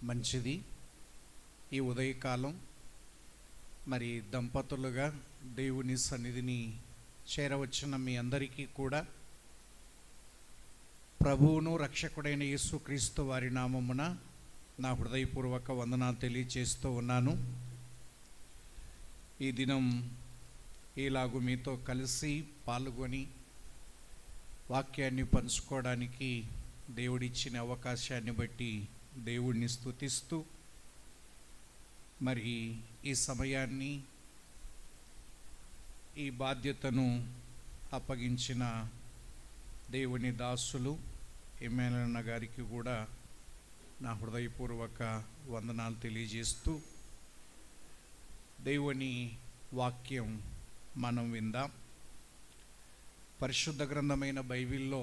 మంచిది. ఈ ఉదయకాలం మరి దంపతులుగా దేవుని సన్నిధిని చేరవచ్చిన మీ అందరికీ కూడా ప్రభువును రక్షకుడైన యేసుక్రీస్తు వారి నామమున నా హృదయపూర్వక వందనాలు తెలియజేస్తూ ఉన్నాను. ఈ దినం ఇలాగూ మీతో కలిసి పాల్గొని వాక్యాన్ని పంచుకోవడానికి దేవుడిచ్చిన అవకాశాన్ని బట్టి దేవుడిని స్తుతిస్తూ మరి ఈ సమయాన్ని ఈ బాధ్యతను అప్పగించిన దేవుని దాసులు ఎమ్మెల్యేన్న గారికి కూడా నా హృదయపూర్వక వందనాలు తెలియజేస్తూ దేవుని వాక్యం మనం విందాం. పరిశుద్ధ గ్రంథమైన బైబిల్లో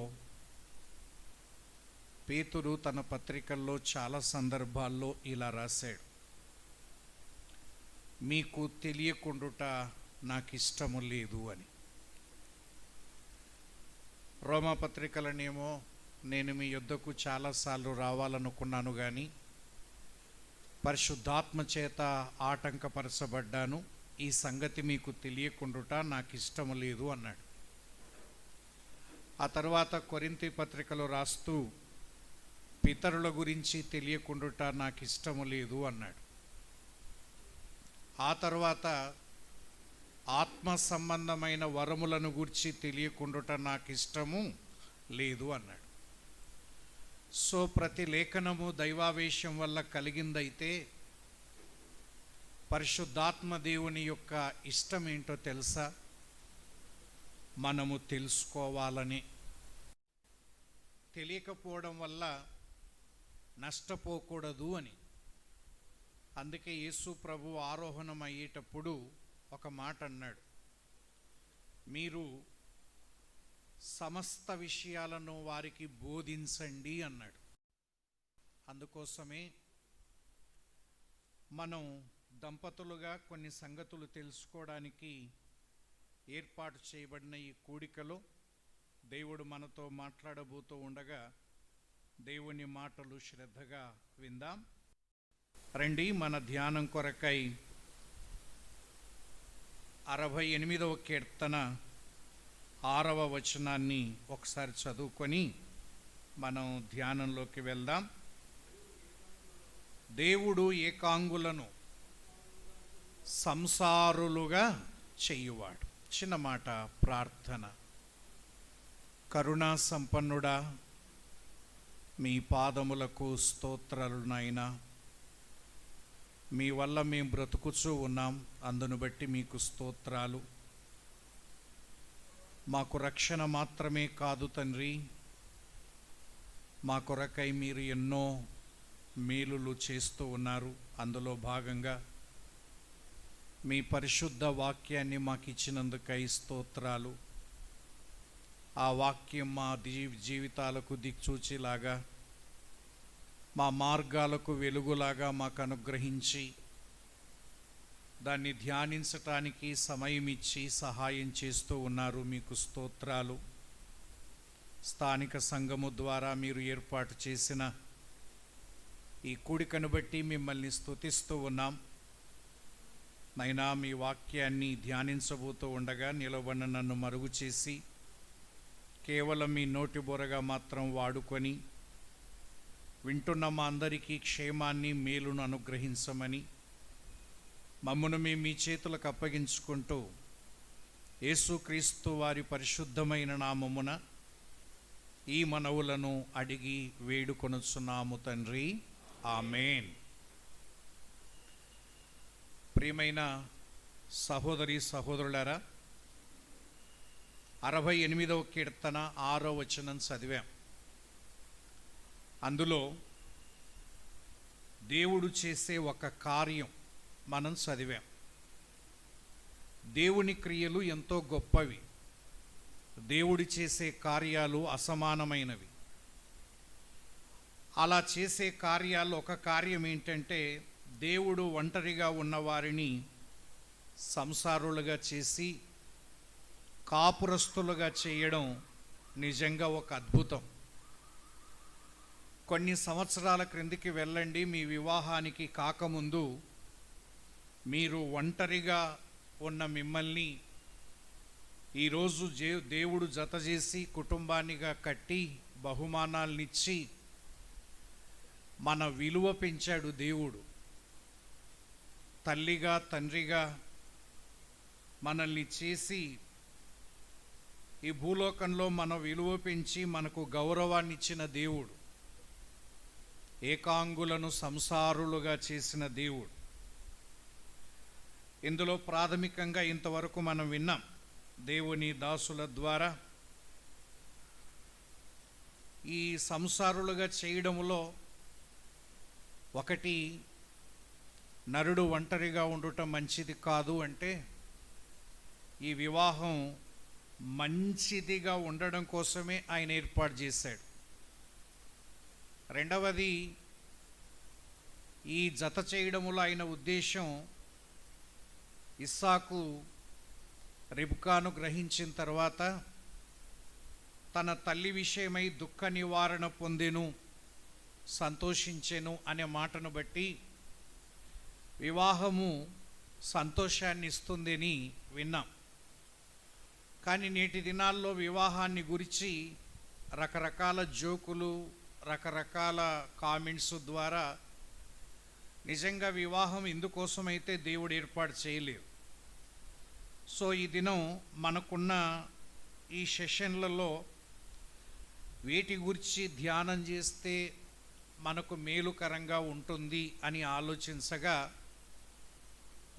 పేతురు తన పత్రికల్లో చాలా సందర్భాల్లో ఇలా రాశాడు, మీకు తెలియకుండుట నాకు ఇష్టము లేదు అని. రోమా పత్రికలనేమో నేను మీ యొద్దకు చాలాసార్లు రావాలనుకున్నాను, కానీ పరిశుద్ధాత్మ చేత ఆటంకపరచబడ్డాను, ఈ సంగతి మీకు తెలియకుండుట నాకు ఇష్టము లేదు అన్నాడు. ఆ తర్వాత కొరింథీ పత్రికలో రాస్తూ పితరుల గురించి తెలియకుండుట నాకు ఇష్టము లేదు అన్నాడు. ఆ తర్వాత ఆత్మ సంబంధమైన వరములను గురించి తెలియకుండుట నాకు ఇష్టము లేదు అన్నాడు. సో ప్రతి లేఖనము దైవావేశం వల్ల కలిగిందైతే పరిశుద్ధాత్మ దేవుని యొక్క ఇష్టం ఏంటో తెలుసా? మనము తెలుసుకోవాలని. తెలియకపోవడం వల్ల నష్టపోకూడదు అని. అందుకే యేసు ప్రభు ఆరోహణం అయ్యేటప్పుడు ఒక మాట అన్నాడు, మీరు సమస్త విషయాలను వారికి బోధించండి అన్నాడు. అందుకోసమే మనం దంపతులుగా కొన్ని సంగతులు తెలుసుకోవడానికి ఏర్పాటు చేయబడిన ఈ కూడికలో దేవుడు మనతో మాట్లాడబోతూ ఉండగా దేవుని మాటలు శ్రద్ధగా విందాం. రండి, మన ధ్యానం కొరకై 68వ కీర్తన 6వ వచనాన్ని ఒకసారి చదువుకొని మనం ధ్యానంలోకి వెళ్దాం. దేవుడు ఏకాంగులను సంసారులుగా చేయువాడు. చిన్న మాట ప్రార్థన. కరుణా సంపన్నుడా, మీ పాదములకు స్తోత్రాలు నాయనా. మీ వల్ల మేము బ్రతుకుచూ ఉన్నాం, అందును బట్టి మీకు స్తోత్రాలు. మాకు రక్షణ మాత్రమే కాదు తండ్రి, మా కొరకై మీరు ఎన్నో మేలులు చేస్తూ ఉన్నారు. అందులో భాగంగా మీ పరిశుద్ధ వాక్యాన్ని మాకు ఇచ్చినందుకై స్తోత్రాలు. ఆ వాక్యం మా జీవితాలకు దిక్చూచిలాగా, మా మార్గాలకు వెలుగులాగా మాకు అనుగ్రహించి దాన్ని ధ్యానించటానికి సమయం ఇచ్చి సహాయం చేస్తూ ఉన్నారు. మీకు స్తోత్రాలు. స్థానిక సంఘము ద్వారా మీరు ఏర్పాటు చేసిన ఈ కూడికను బట్టి మిమ్మల్ని స్తుతిస్తూ ఉన్నాం. నైనా మీ వాక్యాన్ని ధ్యానించబోతూ ఉండగా నిలబడిన నన్ను మరుగు చేసి కేవలం మీ నోటి బొరగా మాత్రం వాడుకొని వింటున్న మా అందరికీ క్షేమాన్ని మేలును అనుగ్రహించమని మమ్మను మేము మీ చేతులకు అప్పగించుకుంటూ యేసుక్రీస్తు వారి పరిశుద్ధమైన నామమున ఈ మనవులను అడిగి వేడుకొనుచున్నాము తండ్రి, ఆమేన్. ప్రియమైన సహోదరి సహోదరులారా, 68వ కీర్తన 6వ వచనం చదివాం. అందులో దేవుడు చేసే ఒక కార్యం మనం చదివాం. దేవుని క్రియలు ఎంతో గొప్పవి, దేవుడు చేసే కార్యాలు అసమానమైనవి. అలా చేసే కార్యాలు ఒక కార్యం ఏంటంటే, దేవుడు ఒంటరిగా ఉన్నవారిని సంసారులుగా చేసి కాపురస్తులుగా చేయడం నిజంగా ఒక అద్భుతం. కొన్ని సంవత్సరాల క్రిందికి వెళ్ళండి. మీ వివాహానికి కాకముందు మీరు ఒంటరిగా ఉన్న మిమ్మల్ని ఈరోజు దేవుడు జత చేసి కుటుంబాన్నిగా కట్టి బహుమానాలనిచ్చి మన విలువ పెంచాడు దేవుడు. తల్లిగా తండ్రిగా మనల్ని చేసి ఈ భూలోకంలో మన విలువ పెంచి మనకు గౌరవాన్ని ఇచ్చిన దేవుడు, ఏకాంగులను సంసారులుగా చేసిన దేవుడు. ఇందులో ప్రాథమికంగా ఇంతవరకు మనం విన్నాం, దేవుని దాసుల ద్వారా ఈ సంసారులుగా చేయడంలో ఒకటి, నరుడు ఒంటరిగా ఉండటం మంచిది కాదు అంటే ఈ వివాహం మంచిదిగా ఉండడం కోసమే ఆయన ఏర్పాటు చేశాడు. రెండవది, ఈ జత చేయడములో ఆయన ఉద్దేశం ఇస్సాకు రిబ్కాను గ్రహించిన తర్వాత తన తల్లి విషయమై దుఃఖ నివారణ పొందెను, సంతోషించెను అనే మాటను బట్టి వివాహము సంతోషాన్ని ఇస్తుందని విన్నాం. కానీ నేటి దినాల్లో వివాహాన్ని గురించి రకరకాల జోకులు, రకరకాల కామెంట్స్ ద్వారా నిజంగా వివాహం ఇందుకోసమైతే దేవుడు ఏర్పాటు చేయలేదు. సో ఈ దినం మనకున్న ఈ సెషన్లలో వేటి గురించి ధ్యానం చేస్తే మనకు మేలుకరంగా ఉంటుంది అని ఆలోచించగా,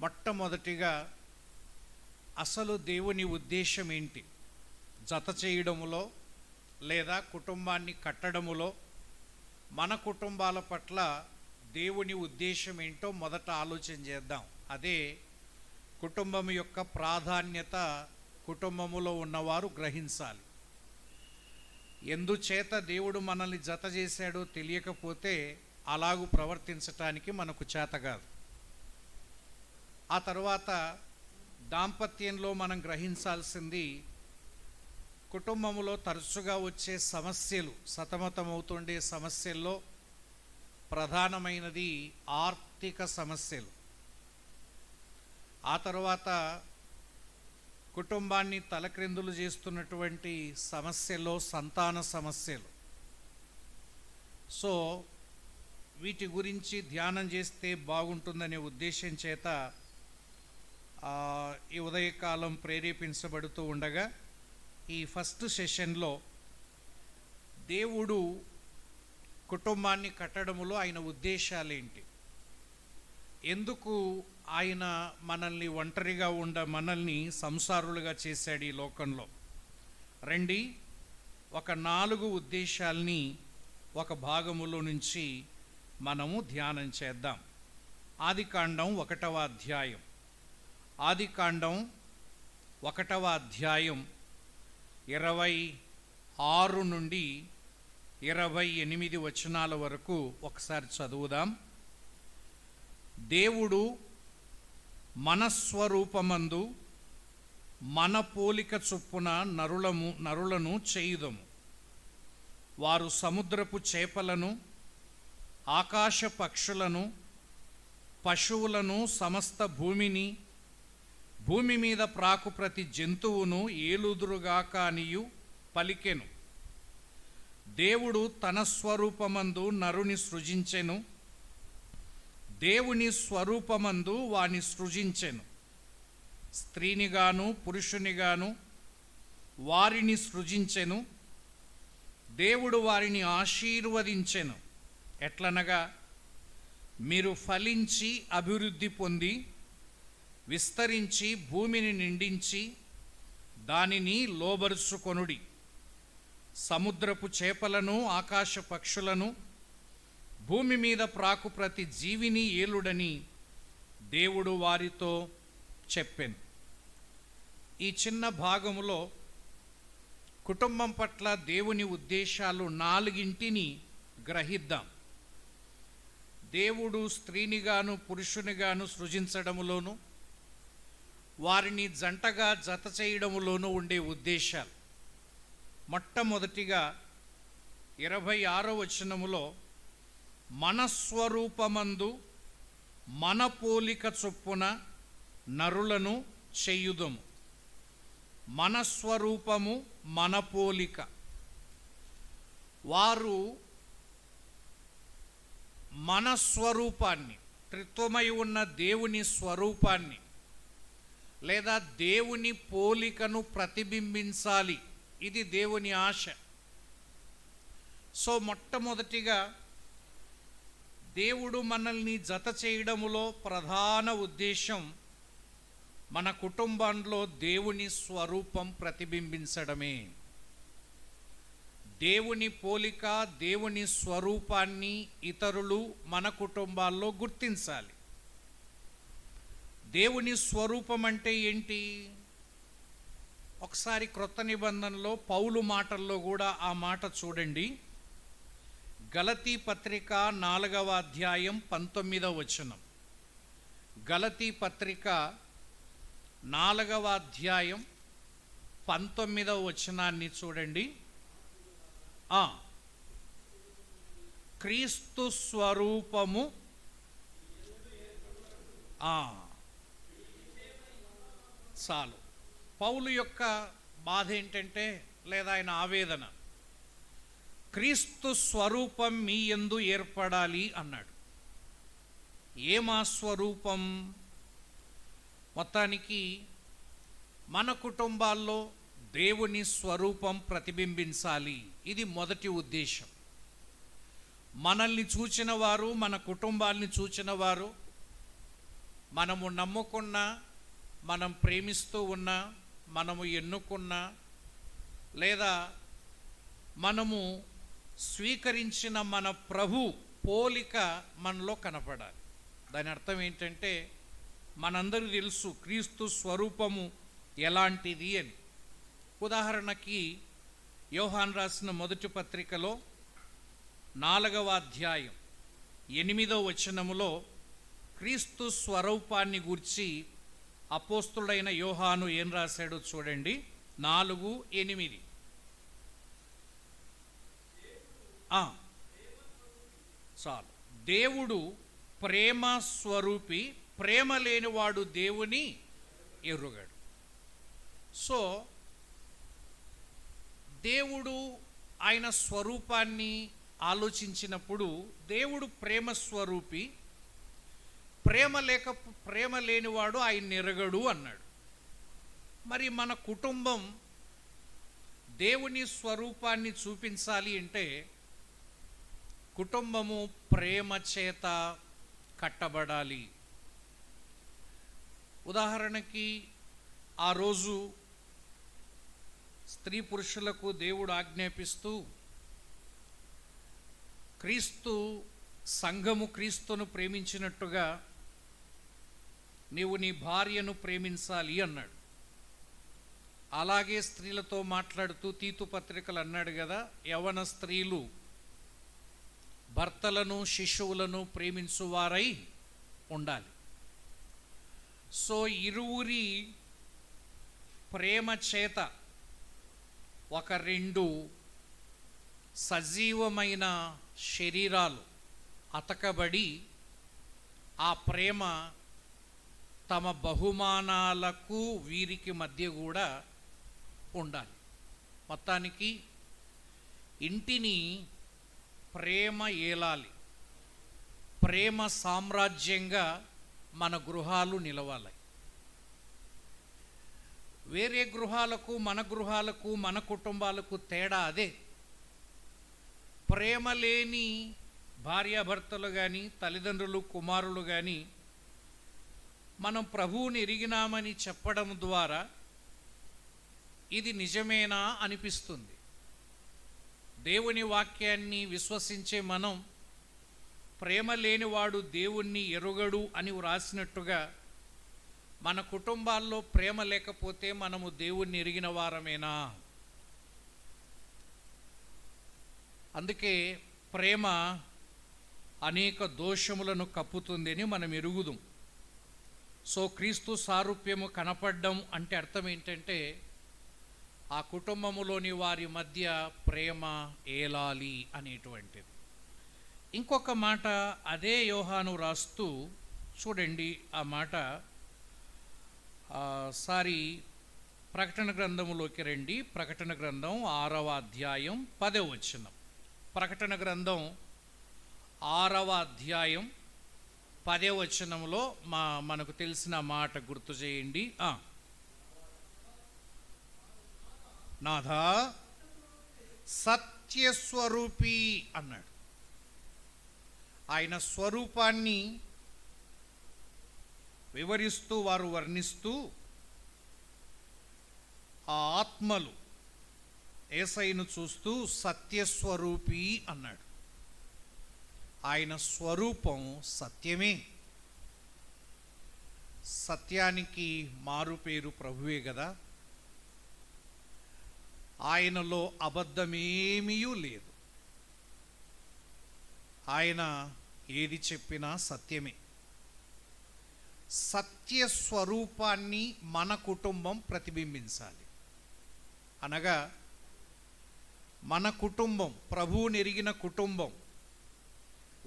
మొట్టమొదటిగా అసలు దేవుని ఉద్దేశం ఏంటి? జత చేయడములో లేదా కుటుంబాన్ని కట్టడములో మన కుటుంబాల పట్ల దేవుని ఉద్దేశం ఏంటో మొదట ఆలోచన చేద్దాం. అదే కుటుంబం యొక్క ప్రాధాన్యత కుటుంబములో ఉన్నవారు గ్రహించాలి. ఎందుచేత దేవుడు మనల్ని జత చేశాడో తెలియకపోతే అలాగూ ప్రవర్తించటానికి మనకు చేత కాదు. ఆ తర్వాత దాంపత్యంలో మనం గ్రహించాల్సింది, కుటుంబంలో తరచుగా వచ్చే సమస్యలు, సతమతమవుతుండే సమస్యల్లో ప్రధానమైనది ఆర్థిక సమస్యలు. ఆ తర్వాత కుటుంబాన్ని తలక్రిందులు చేస్తున్నటువంటి సమస్యలో సంతాన సమస్యలు. సో వీటి గురించి ధ్యానం చేస్తే బాగుంటుందనే ఉద్దేశం చేత ఈ ఉదయకాలం ప్రేరేపించబడుతూ ఉండగా ఈ ఫస్ట్ సెషన్లో దేవుడు కుటుంబాన్ని కట్టడములో ఆయన ఉద్దేశాలేంటి, ఎందుకు ఆయన మనల్ని ఒంటరిగా మనల్ని సంసారులుగా చేశాడు ఈ లోకంలో, రండి ఒక 4 ఉద్దేశాల్ని ఒక భాగములో నుంచి మనము ధ్యానం చేద్దాం. ఆదికాండం 1వ అధ్యాయం, ఆదికాండం 1వ అధ్యాయం 26 నుండి 28 వచనాల వరకు ఒకసారి చదువుదాం. దేవుడు మన స్వరూపమందు మన పోలిక చొప్పున నరులను చేయుదము. వారు సముద్రపు చేపలను, ఆకాశ పక్షులను, పశువులను, సమస్త భూమిని, భూమి మీద ప్రాకు ప్రతి జంతువును ఏలుదురుగాక అనియు పలికెను. దేవుడు తన స్వరూపమందు నరుని సృజించెను, దేవుని స్వరూపమందు వాని సృజించెను. స్త్రీనిగాను పురుషునిగాను వారిని సృజించెను. దేవుడు వారిని ఆశీర్వదించెను. ఎట్లనగా, మీరు ఫలించి అభివృద్ధి పొంది విస్తరించి భూమిని నిండించి దానిని లోబరుచుకొనుడి. సముద్రపు చేపలను, ఆకాశ పక్షులను, భూమి మీద ప్రాకు ప్రతి జీవిని ఏలుడని దేవుడు వారితో చెప్పెను. ఈ చిన్న భాగములో కుటుంబం పట్ల దేవుని ఉద్దేశాలు 4 గ్రహిద్దాం. దేవుడు స్త్రీనిగాను పురుషునిగాను సృజించడములోను, వారిని జంటగా జత చేయడములోనూ ఉండే ఉద్దేశాలు. మొట్టమొదటిగా 26వ వచనములో మన స్వరూపమందు మన పోలిక చొప్పున నరులను చేయుదము. మన స్వరూపము మన పోలిక. వారు మన స్వరూపాన్ని, త్రిత్వమై ఉన్న దేవుని స్వరూపాన్ని లేదా దేవుని పోలికను ప్రతిబింబించాలి. ఇది దేవుని ఆశ. సో మొట్టమొదటిగా దేవుడు మనల్ని జత చేయడములో ప్రధాన ఉద్దేశం మన కుటుంబంలో దేవుని స్వరూపం ప్రతిబింబించడమే. దేవుని పోలిక, దేవుని స్వరూపాన్ని ఇతరులు మన కుటుంబాల్లో గుర్తించాలి. దేవుని స్వరూపం అంటే ఏంటి? ఒకసారి క్రొత్త నిబంధనలో పౌలు మాటల్లో కూడా ఆ మాట చూడండి. గలతీ పత్రిక 4వ అధ్యాయం 19వ వచనం. గలతీ పత్రిక 4వ అధ్యాయం 19వ వచనాన్ని చూడండి. క్రీస్తు స్వరూపము చాలు. పౌలు యొక్క బాధ ఏంటంటే, లేదా ఆయన ఆవేదన, క్రీస్తు స్వరూపం మీ యందు ఏర్పడాలి అన్నాడు. ఏమా స్వరూపం? మొత్తానికి మన కుటుంబాల్లో దేవుని స్వరూపం ప్రతిబింబించాలి. ఇది మొదటి ఉద్దేశం. మనల్ని చూచిన వారు, మన కుటుంబాల్ని చూచిన వారు, మనము నమ్ముకున్న, మనం ప్రేమిస్తూ ఉన్నా, మనము ఎన్నుకున్నా, లేదా మనము స్వీకరించిన మన ప్రభు పోలిక మనలో కనపడాలి. దాని అర్థం ఏంటంటే, మనందరూ తెలుసు క్రీస్తు స్వరూపము ఎలాంటిది అని. ఉదాహరణకి యోహాను రాసిన మొదటి పత్రికలో 4వ అధ్యాయం 8వ వచనములో క్రీస్తు స్వరూపాన్ని గూర్చి అపోస్తుడైన యోహాను ఏం రాశాడో చూడండి. 4:8. చాలు. దేవుడు ప్రేమ స్వరూపి, ప్రేమ లేనివాడు దేవుని ఎరుగడు. సో దేవుడు ఆయన స్వరూపాన్ని ఆలోచించినప్పుడు దేవుడు ప్రేమ స్వరూపి, ప్రేమ లేనివాడు ఆయన ఎరగడు అన్నాడు. మరి మన కుటుంబం దేవుని స్వరూపాన్ని చూపించాలి అంటే కుటుంబము ప్రేమ చేత కట్టబడాలి. ఉదాహరణకి ఆ రోజు స్త్రీ పురుషులకు దేవుడు ఆజ్ఞాపిస్తూ, క్రీస్తు సంఘము క్రీస్తును ప్రేమించినట్టుగా నీవు నీ భార్యను ప్రేమించాలి అన్నాడు. అలాగే స్త్రీలతో మాట్లాడుతూ తీతు పత్రికలు అన్నాడు కదా, యవన స్త్రీలు భర్తలను శిశువులను ప్రేమించువారై ఉండాలి. సో ఇరువురి ప్రేమ చేత ఒక 2 సజీవమైన శరీరాలు అతకబడి ఆ ప్రేమ తమ బహుమానాలకు వీరికి మధ్య కూడా ఉండాలి. మొత్తానికి ఇంటిని ప్రేమ ఏలాలి, ప్రేమ సామ్రాజ్యంగా మన గృహాలు నిలవాలి. వేరే గృహాలకు మన గృహాలకు మన కుటుంబాలకు తేడా అదే. ప్రేమ లేని భార్యాభర్తలు కానీ, తల్లిదండ్రులు కుమారులు కానీ మనం ప్రభువుని ఎరిగినామని చెప్పడం ద్వారా ఇది నిజమేనా అనిపిస్తుంది. దేవుని వాక్యాన్ని విశ్వసించే మనం ప్రేమ లేనివాడు దేవుణ్ణి ఎరుగడు అని వ్రాసినట్టుగా మన కుటుంబాల్లో ప్రేమ లేకపోతే మనము దేవుణ్ణి ఎరిగిన వారమేనా? అందుకే ప్రేమ అనేక దోషములను కప్పుతుందని మనం ఎరుగుదాం. సో క్రీస్తు సారూప్యము కనపడడం అంటే అర్థం ఏంటంటే ఆ కుటుంబములోని వారి మధ్య ప్రేమ ఏలాలి అనేటువంటిది. ఇంకొక మాట అదే యోహాను రాస్తూ చూడండి. ఆ మాట సారీ, ప్రకటన గ్రంథములోకి రండి. ప్రకటన గ్రంథం 6వ అధ్యాయం 10వ వచనం. ప్రకటన గ్రంథం 6వ అధ్యాయం 10వ వచనంలో మనకు తెలిసిన మాట గుర్తు చేయండి. నాథా సత్యస్వరూపి అన్నాడు. ఆయన స్వరూపాన్ని వివరిస్తూ వారు వర్ణిస్తూ ఆ ఆత్మలు యేసయ్యను చూస్తూ సత్యస్వరూపి అన్నాడు. ఆయన స్వరూపం సత్యమే. సత్యానికి మారు పేరు ప్రభువే కదా. ఆయనలో అబద్ధమేమీ లేదు. ఆయన ఏది చెప్పినా సత్యమే. సత్య స్వరూపాన్ని మన కుటుంబం ప్రతిబింబించాలి. అనగా మన కుటుంబం, ప్రభువుని ఎరిగిన కుటుంబం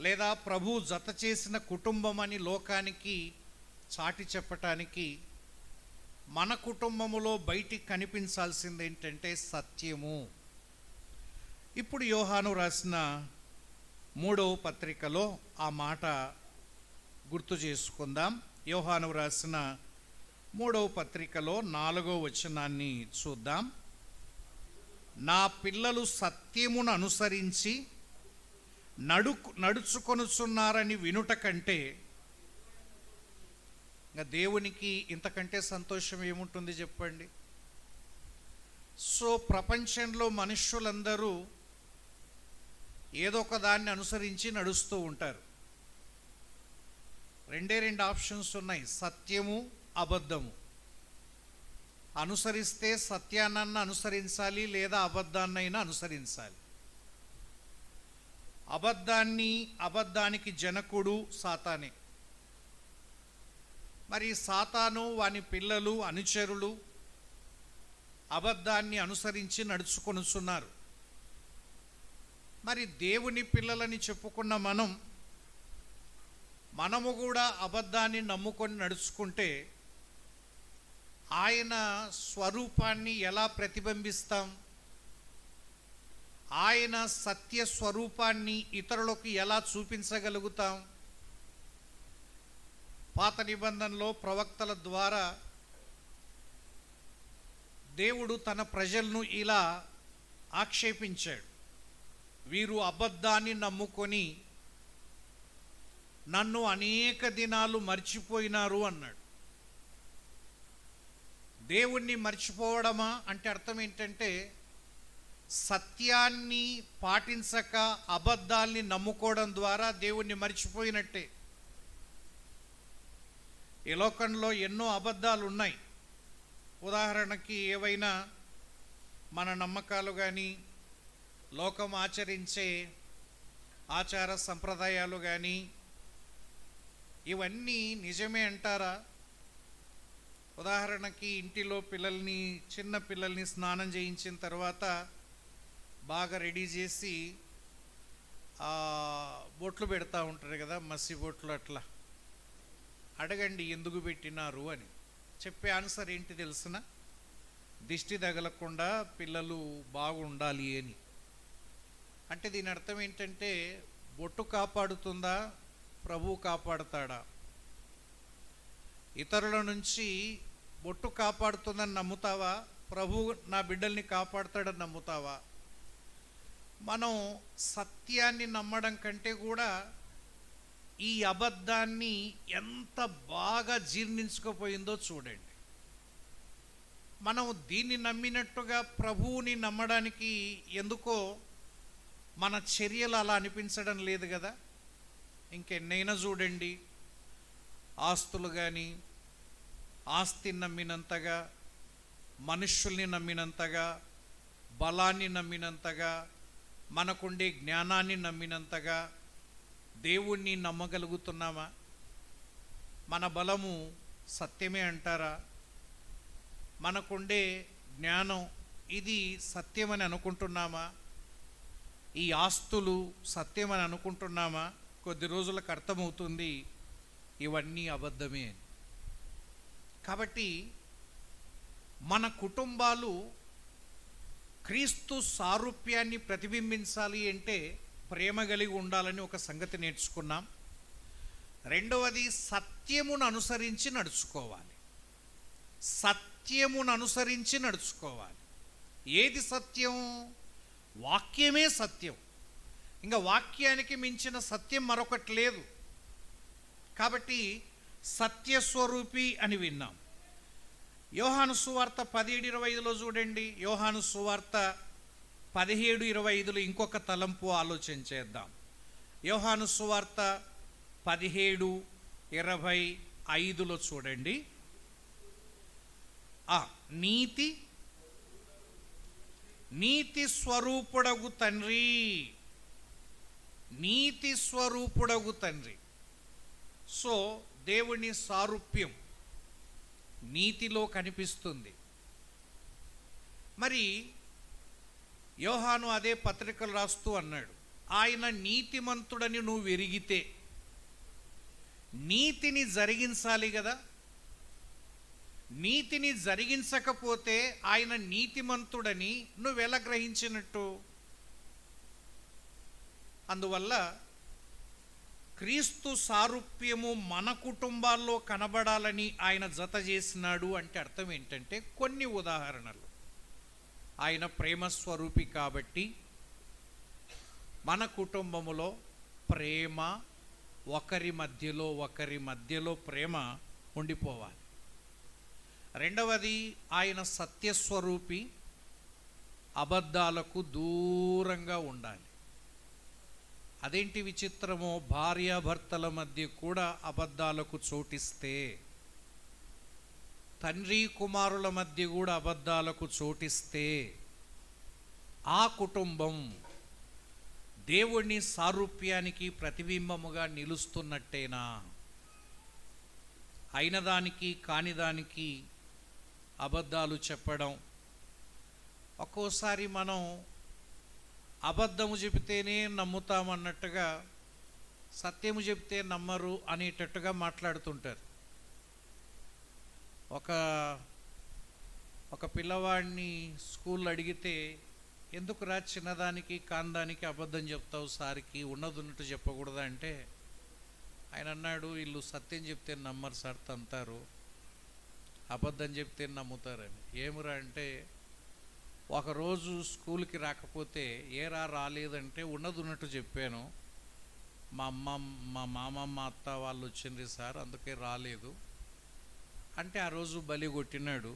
లేదా ప్రభు జత చేసిన కుటుంబం అని లోకానికి చాటి చెప్పటానికి మన కుటుంబములో బయటికి కనిపించాల్సింది ఏంటంటే సత్యము. ఇప్పుడు యోహాను రాసిన 3వ పత్రికలో ఆ మాట గుర్తు చేసుకుందాం. యోహాను రాసిన 3వ పత్రికలో 4వ వచనాన్ని చూద్దాం. నా పిల్లలు సత్యమును అనుసరించి నడుచుకొనుచున్నారని వినుట కంటే, ఇంకా దేవునికి ఇంతకంటే సంతోషం ఏముంటుంది చెప్పండి. సో ప్రపంచంలో మనుష్యులందరూ ఏదో ఒక దాన్ని అనుసరించి నడుస్తూ ఉంటారు. రెండు ఆప్షన్స్ ఉన్నాయి, సత్యము అబద్ధము. అనుసరిస్తే సత్యాన్నన్నా అనుసరించాలి, లేదా అబద్ధాన్నైనా అనుసరించాలి. అబద్ధానికి జనకుడు సాతానే. మరి సాతాను వాని పిల్లలు అనుచరులు అబద్ధాన్ని అనుసరించి నడుచుకొనుచున్నారు. మరి దేవుని పిల్లలని చెప్పుకున్న మనము కూడా అబద్ధాన్ని నమ్ముకొని నడుచుకుంటే ఆయన స్వరూపాన్ని ఎలా ప్రతిబింబిస్తాం? ఆయన సత్య స్వరూపాన్ని ఇతరులకు ఎలా చూపించగలుగుతాం? పాత నిబంధనలో ప్రవక్తల ద్వారా దేవుడు తన ప్రజలను ఇలా ఆక్షేపించాడు. వీరు అబద్ధాన్ని నమ్ముకొని నన్ను అనేక దినాలు మర్చిపోయినారు అన్నాడు. దేవుణ్ణి మర్చిపోవడమా అంటే అర్థం ఏంటంటే సత్యాన్ని పాటించక అబద్ధాల్ని నమ్ముకోవడం ద్వారా దేవుణ్ణి మర్చిపోయినట్టే. ఈ లోకంలో ఎన్నో అబద్ధాలు ఉన్నాయి. ఉదాహరణకి ఏవైనా మన నమ్మకాలు కానీ లోకం ఆచరించే ఆచార సంప్రదాయాలు కానీ ఇవన్నీ నిజమే అంటారా? ఉదాహరణకి ఇంటిలో చిన్న పిల్లల్ని స్నానం చేయించిన తర్వాత బాగా రెడీ చేసి బొట్లు పెడతా ఉంటారు కదా, మసి బొట్లు. అట్లా అడగండి ఎందుకు పెట్టినారు అని. చెప్పే ఆన్సర్ ఏంటి తెలుసిన? దిష్టి తగలకుండా పిల్లలు బాగుండాలి అని. అంటే దీని అర్థం ఏంటంటే బొట్టు కాపాడుతుందా, ప్రభువు కాపాడుతాడా? ఇతరుల నుంచి బొట్టు కాపాడుతుందని నమ్ముతావా, ప్రభువు నా బిడ్డల్ని కాపాడుతాడని నమ్ముతావా? మనం సత్యాన్ని నమ్మడం కంటే కూడా ఈ అబద్ధాన్ని ఎంత బాగా జీర్ణించుకుపోయిందో చూడండి. మనం దీన్ని నమ్మినట్టుగా ప్రభువుని నమ్మడానికి ఎందుకో మన చర్యలు అలా అనిపించడం లేదు కదా. ఇంకెన్నైనా చూడండి, ఆస్తులు కానీ ఆస్తిని నమ్మినంతగా, మనుష్యుల్ని నమ్మినంతగా, బలాన్ని నమ్మినంతగా, మనకుండే జ్ఞానాన్ని నమ్మినంతగా దేవుణ్ణి నమ్మగలుగుతున్నామా? మన బలము సత్యమే అంటారా? మనకుండే జ్ఞానం ఇది సత్యమని అనుకుంటున్నామా? ఈ ఆస్తులు సత్యం అని అనుకుంటున్నామా? కొద్ది రోజులకు అర్థమవుతుంది ఇవన్నీ అబద్ధమే అని. కాబట్టి మన కుటుంబాలు క్రీస్తు సారూప్యాన్ని ప్రతిబింబించాలి అంటే ప్రేమ కలిగి ఉండాలని ఒక సంగతి నేర్చుకున్నాం. రెండవది, సత్యమును అనుసరించి నడుచుకోవాలి. సత్యమును అనుసరించి నడుచుకోవాలి. ఏది సత్యం? వాక్యమే సత్యం. ఇంకా వాక్యానికి మించిన సత్యం మరొకటి లేదు. కాబట్టి సత్యస్వరూపి అని విన్నాం. యోహాను సువార్త 17:25 చూడండి. యోహాను సువార్త 17:25 ఇంకొక తలంపు ఆలోచన చేద్దాం. యోహాను సువార్త 17:25 చూడండి. నీతి స్వరూపుడగు తండ్రి, నీతి స్వరూపుడగు తండ్రి. సో దేవుని సారూప్యం నీతిలో కనిపిస్తుంది. మరి యోహాను అదే పత్రికలు రాస్తూ అన్నాడు, ఆయన నీతిమంతుడని నువ్వు ఎరిగితే నీతిని జరిగించాలి కదా. నీతిని జరిగించకపోతే ఆయన నీతిమంతుడని నువ్వెలా గ్రహించినట్టు? అందువల్ల క్రీస్తు సారూప్యము మన కుటుంబాల్లో కనబడాలని ఆయన జత చేసినాడు అంటే అర్థం ఏంటంటే, కొన్ని ఉదాహరణలు. ఆయన ప్రేమ స్వరూపి కాబట్టి మన కుటుంబములో ప్రేమ, ఒకరి మధ్యలో ప్రేమ ఉండిపోవాలి. రెండవది, ఆయన సత్యస్వరూపి, అబద్ధాలకు దూరంగా ఉండాలి. అదేంటి విచిత్రమో, భార్యాభర్తల మధ్య కూడా అబద్ధాలకు చోటిస్తే, తండ్రి కుమారుల మధ్య కూడా అబద్ధాలకు చోటిస్తే ఆ కుటుంబం దేవుని సారూప్యానికి ప్రతిబింబముగా నిలుస్తున్నట్టేనా? అయినదానికి కానిదానికి అబద్ధాలు చెప్పడం. ఒక్కోసారి మనం అబద్ధము చెబితేనే నమ్ముతామన్నట్టుగా, సత్యము చెబితే నమ్మరు అనేటట్టుగా మాట్లాడుతుంటారు. ఒక పిల్లవాడిని స్కూల్లో అడిగితే, ఎందుకురా చిన్నదానికి కాందానికి అబద్ధం చెప్తావు సార్కి, ఉన్నట్టు చెప్పకూడదా అంటే ఆయన అన్నాడు, వీళ్ళు సత్యం చెప్తే నమ్మరు సార్, తంతారు, అబద్ధం చెప్తే నమ్ముతారని. ఏమురా అంటే, ఒకరోజు స్కూల్కి రాకపోతే, ఏరా రాలేదంటే, ఉన్నట్టు చెప్పాను, మా మామ మా అత్త వాళ్ళు వచ్చింది సార్, అందుకే రాలేదు అంటే ఆ రోజు బలి కొట్టినాడు.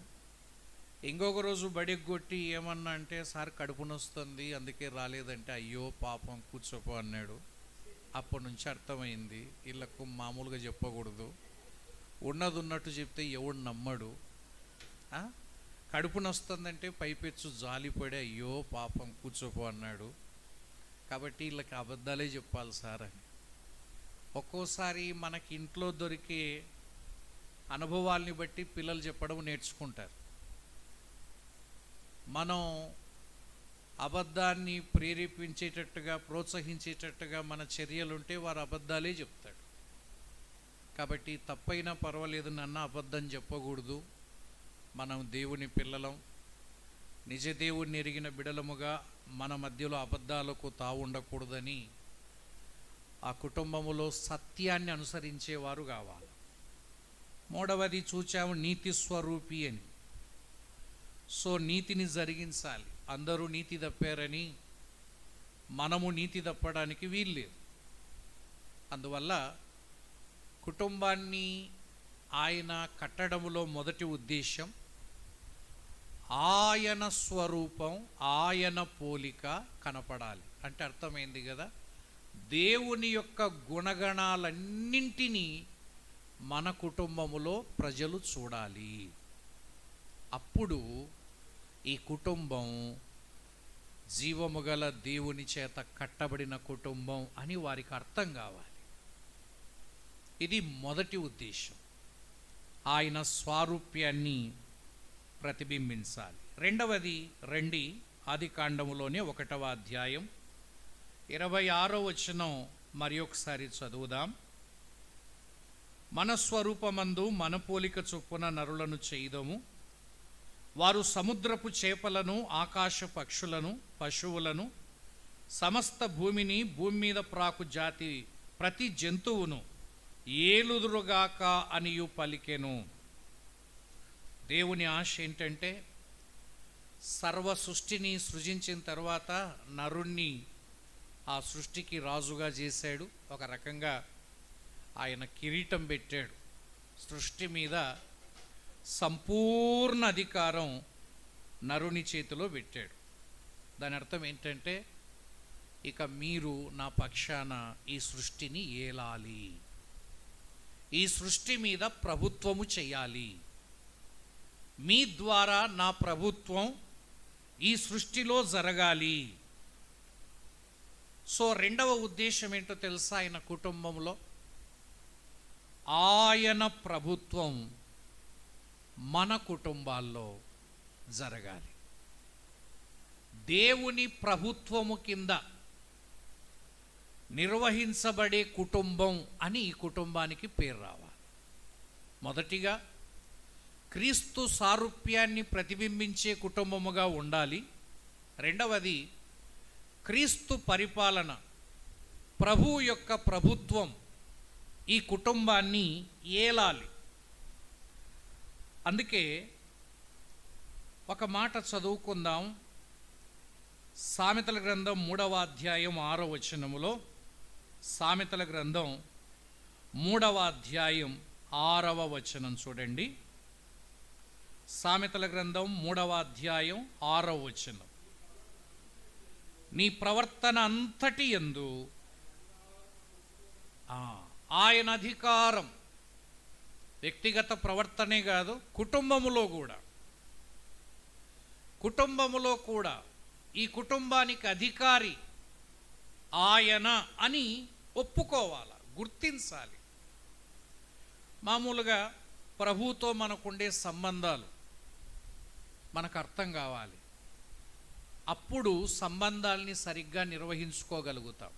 ఇంకొక రోజు బడికి కొట్టి ఏమన్నా అంటే, సార్ కడుపు నొస్తుంది అందుకే రాలేదంటే, అయ్యో పాపం కూర్చోపో అన్నాడు. అప్పటి నుంచి అర్థమైంది, వీళ్ళకు మామూలుగా చెప్పకూడదు, ఉన్నట్టు చెప్తే ఎవడు నమ్మడు. కడుపు నొస్తుందంటే పైపెచ్చు జాలిపడి అయ్యో పాపం కూర్చోపో అన్నాడు. కాబట్టి వీళ్ళకి అబద్ధాలే చెప్పాలి సార్ అని. ఒక్కోసారి మనకి ఇంట్లో దొరికే అనుభవాల్ని బట్టి పిల్లలు చెప్పడం నేర్చుకుంటారు. మనం అబద్ధాన్ని ప్రేరేపించేటట్టుగా, ప్రోత్సహించేటట్టుగా మన చర్యలుంటే వారు అబద్ధాలే చెప్తాడు. కాబట్టి తప్పైనా పర్వాలేదు నాన్న, అబద్ధం చెప్పకూడదు, మనం దేవుని పిల్లలం, నిజ దేవుని ఎరిగిన బిడలముగా మన మధ్యలో అబద్ధాలకు తావుండకూడదని ఆ కుటుంబములో సత్యాన్ని అనుసరించేవారు కావాలి. మూడవది చూచాము, నీతి స్వరూపి అని. సో నీతిని జరిగించాలి. అందరూ నీతి తప్పారని మనము నీతి తప్పడానికి వీల్లేదు. అందువల్ల కుటుంబాన్ని ఆయన కట్టడంలో మొదటి ఉద్దేశం ఆయన స్వరూపం, ఆయన పోలిక కనపడాలి. అంటే అర్థమైంది కదా, దేవుని యొక్క గుణగణాలన్నింటినీ మన కుటుంబములో ప్రజలు చూడాలి. అప్పుడు ఈ కుటుంబం జీవము గల దేవుని చేత కట్టబడిన కుటుంబం అని వారికి అర్థం కావాలి. ఇది మొదటి ఉద్దేశం, ఆయన స్వారూప్యాన్ని ప్రతిబింబించాలి. రెండవది రండి, ఆదికాండములోనే 1వ అధ్యాయం 26వ వచనం మరి ఒకసారి చదువుదాం. మన స్వరూపమందు మన పోలిక చొప్పున నరులను చేయుదము. వారు సముద్రపు చేపలను, ఆకాశ పక్షులను, పశువులను, సమస్త భూమిని, భూమి మీద ప్రాకు జాతి ప్రతి జంతువును ఏలుదురుగాక అనియు పలికెను. దేవుని ఆశ ఏంటంటే సర్వ సృష్టిని సృజించిన తర్వాత నరుణ్ణి ఆ సృష్టికి రాజుగా చేశాడు. ఒక రకంగా ఆయన కిరీటం పెట్టాడు. సృష్టి మీద సంపూర్ణ అధికారం నరుని చేతిలో పెట్టాడు. దాని అర్థం ఏంటంటే ఇక మీరు నా పక్షాన ఈ సృష్టిని ఏలాలి, ఈ సృష్టి మీద ప్రభుత్వము చేయాలి. మీ ద్వారా నా ప్రభుత్వం ఈ సృష్టిలో జరగాలి. సో రెండవ ఉద్దేశం ఏంటో తెలుసా? ఆయన కుటుంబంలో ఆయన ప్రభుత్వం మన కుటుంబాల్లో జరగాలి. దేవుని ప్రభుత్వము కింద నిర్వహించబడే కుటుంబం అని ఈ కుటుంబానికి పేరు రావాలి. మొదటిగా క్రీస్తు సారూప్యాన్ని ప్రతిబింబించే కుటుంబముగా ఉండాలి. రెండవది క్రీస్తు పరిపాలన, ప్రభు యొక్క ప్రభుత్వం ఈ కుటుంబాన్ని ఏలాలి. అందుకే ఒక మాట చదువుకుందాం. సామెతల గ్రంథం 3వ అధ్యాయం 6వ వచనములో, సామెతల గ్రంథం 3వ అధ్యాయం 6వ వచనం చూడండి. సామెతల గ్రంథం 3వ అధ్యాయం 6వ వచనం. నీ ప్రవర్తన అంతటి యందు ఆయన అధికారం, వ్యక్తిగత ప్రవర్తనే కాదు, కుటుంబములో కూడా ఈ కుటుంబానికి అధికారి ఆయన అని ఒప్పుకోవాలి, గుర్తించాలి. మామూలుగా ప్రభుతో మనకుండే సంబంధాలు మనకు అర్థం కావాలి. అప్పుడు సంబంధాల్ని సరిగ్గా నిర్వహించుకోగలుగుతాం.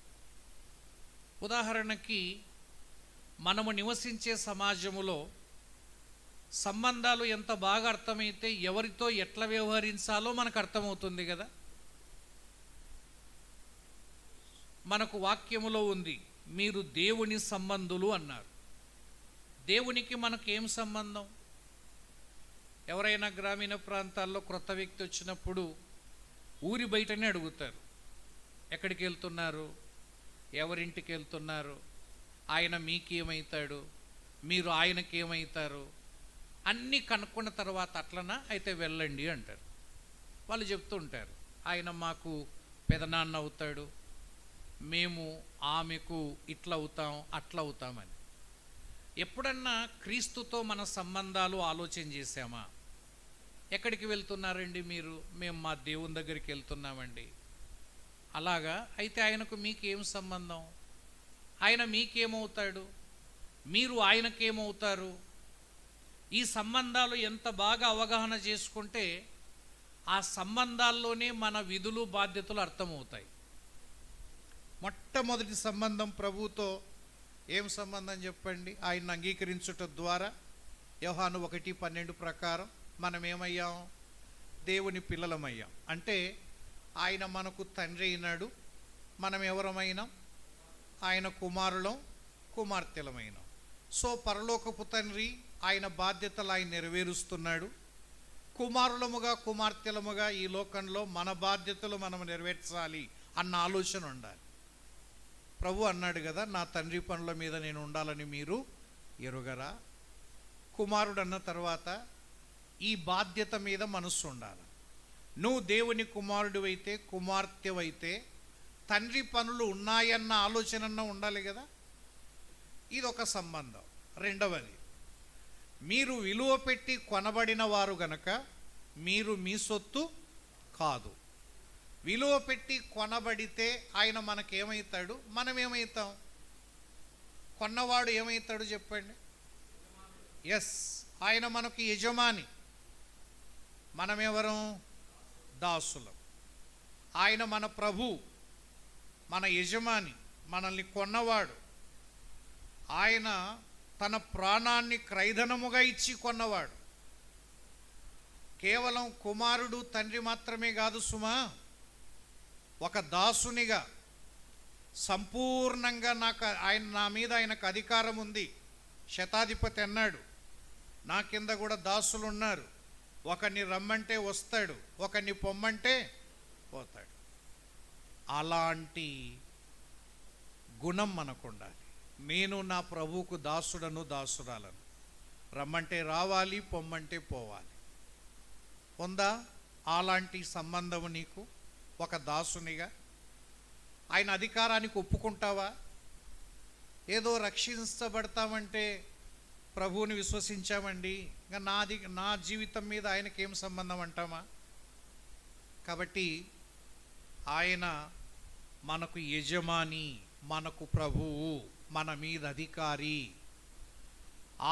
ఉదాహరణకి మనము నివసించే సమాజములో సంబంధాలు ఎంత బాగా అర్థమైతే ఎవరితో ఎట్లా వ్యవహరించాలో మనకు అర్థమవుతుంది కదా. మనకు వాక్యములో ఉంది, మీరు దేవుని సంబంధులు అన్నారు. దేవునికి మనకు ఏం సంబంధం? ఎవరైనా గ్రామీణ ప్రాంతాల్లో క్రొత్త వ్యక్తి వచ్చినప్పుడు ఊరి బయటనే అడుగుతారు, ఎక్కడికి వెళ్తున్నారు, ఎవరింటికి వెళ్తున్నారు, ఆయన మీకేమవుతాడు, మీరు ఆయనకేమవుతారు, అన్నీ కనుక్కున్న తర్వాత అట్లనా అయితే వెళ్ళండి అంటారు. వాళ్ళు చెప్తూ ఉంటారు, ఆయన మాకు పెదనాన్న అవుతాడు, మేము ఆమెకు ఇట్లా అవుతాం అట్లా అవుతామని. ఎప్పుడన్నా క్రీస్తుతో మన సంబంధాలు ఆలోచన చేశామా? ఎక్కడికి వెళ్తున్నారండి మీరు? మేము మా దేవుని దగ్గరికి వెళ్తున్నామండి. అలాగా అయితే ఆయనకు మీకేం సంబంధం? ఆయన మీకేమవుతాడు, మీరు ఆయనకేమవుతారు? ఈ సంబంధాలు ఎంత బాగా అవగాహన చేసుకుంటే ఆ సంబంధాల్లోనే మన విధులు బాధ్యతలు అర్థమవుతాయి. మొట్టమొదటి సంబంధం ప్రభుతో ఏం సంబంధం చెప్పండి? ఆయన్ని అంగీకరించుట ద్వారా యోహాను 1:12 ప్రకారం మనం ఏమయ్యాం? దేవుని పిల్లలమయ్యాం. అంటే ఆయన మనకు తండ్రి అయినాడు, మనం ఎవరమైనాం? ఆయన కుమారులం, కుమార్తెలమైనాం. సో పరలోకపు తండ్రి ఆయన బాధ్యతలు ఆయన నెరవేరుస్తున్నాడు. కుమారులముగా కుమార్తెలముగా ఈ లోకంలో మన బాధ్యతలు మనం నెరవేర్చాలి అన్న ఆలోచన ఉండాలి. ప్రభు అన్నాడు కదా, నా తండ్రి పనుల మీద నేను ఉండాలని మీరు ఎరుగరా? కుమారుడు అన్న తర్వాత ఈ బాధ్యత మీద మనస్సు ఉండాలి. నువ్వు దేవుని కుమారుడు అయితే, కుమార్తెవైతే తండ్రి పనులు ఉన్నాయన్న ఆలోచన ఉండాలి కదా. ఇది ఒక సంబంధం. రెండవది, మీరు విలువ పెట్టి కొనబడిన వారు గనక మీరు మీ సొత్తు కాదు. విలువ పెట్టి కొనబడితే ఆయన మనకేమవుతాడు? మనం ఏమవుతాం? కొన్నవాడు ఏమవుతాడు చెప్పండి? ఎస్, ఆయన మనకు యజమాని, మనమెవరం? దాసులం. ఆయన మన ప్రభు, మన యజమాని, మనల్ని కొన్నవాడు. ఆయన తన ప్రాణాన్ని క్రైదనముగా ఇచ్చి కొన్నవాడు. కేవలం కుమారుడు, తండ్రి మాత్రమే కాదు సుమా, ఒక దాసునిగా సంపూర్ణంగా నా మీద ఆయనకు అధికారం ఉంది. శతాధిపతి అన్నాడు, నా కింద కూడా దాసులు ఉన్నారు. ఒకరిని రమ్మంటే వస్తాడు, ఒకరిని పొమ్మంటే పోతాడు. అలాంటి గుణం మనకు ఉండాలి. నేను నా ప్రభువుకు దాసుడను, దాసురాలను. రమ్మంటే రావాలి, పొమ్మంటే పోవాలి. ఉందా అలాంటి సంబంధము నీకు? ఒక దాసునిగా ఆయన అధికారానికి ఒప్పుకుంటావా? ఏదో రక్షించబడతామంటే ప్రభువుని విశ్వసించామండి, ఇంకా నా జీవితం మీద ఆయనకి ఏం సంబంధం అంటామా? కాబట్టి ఆయన మనకు యజమాని, మనకు ప్రభువు, మన మీద అధికారి.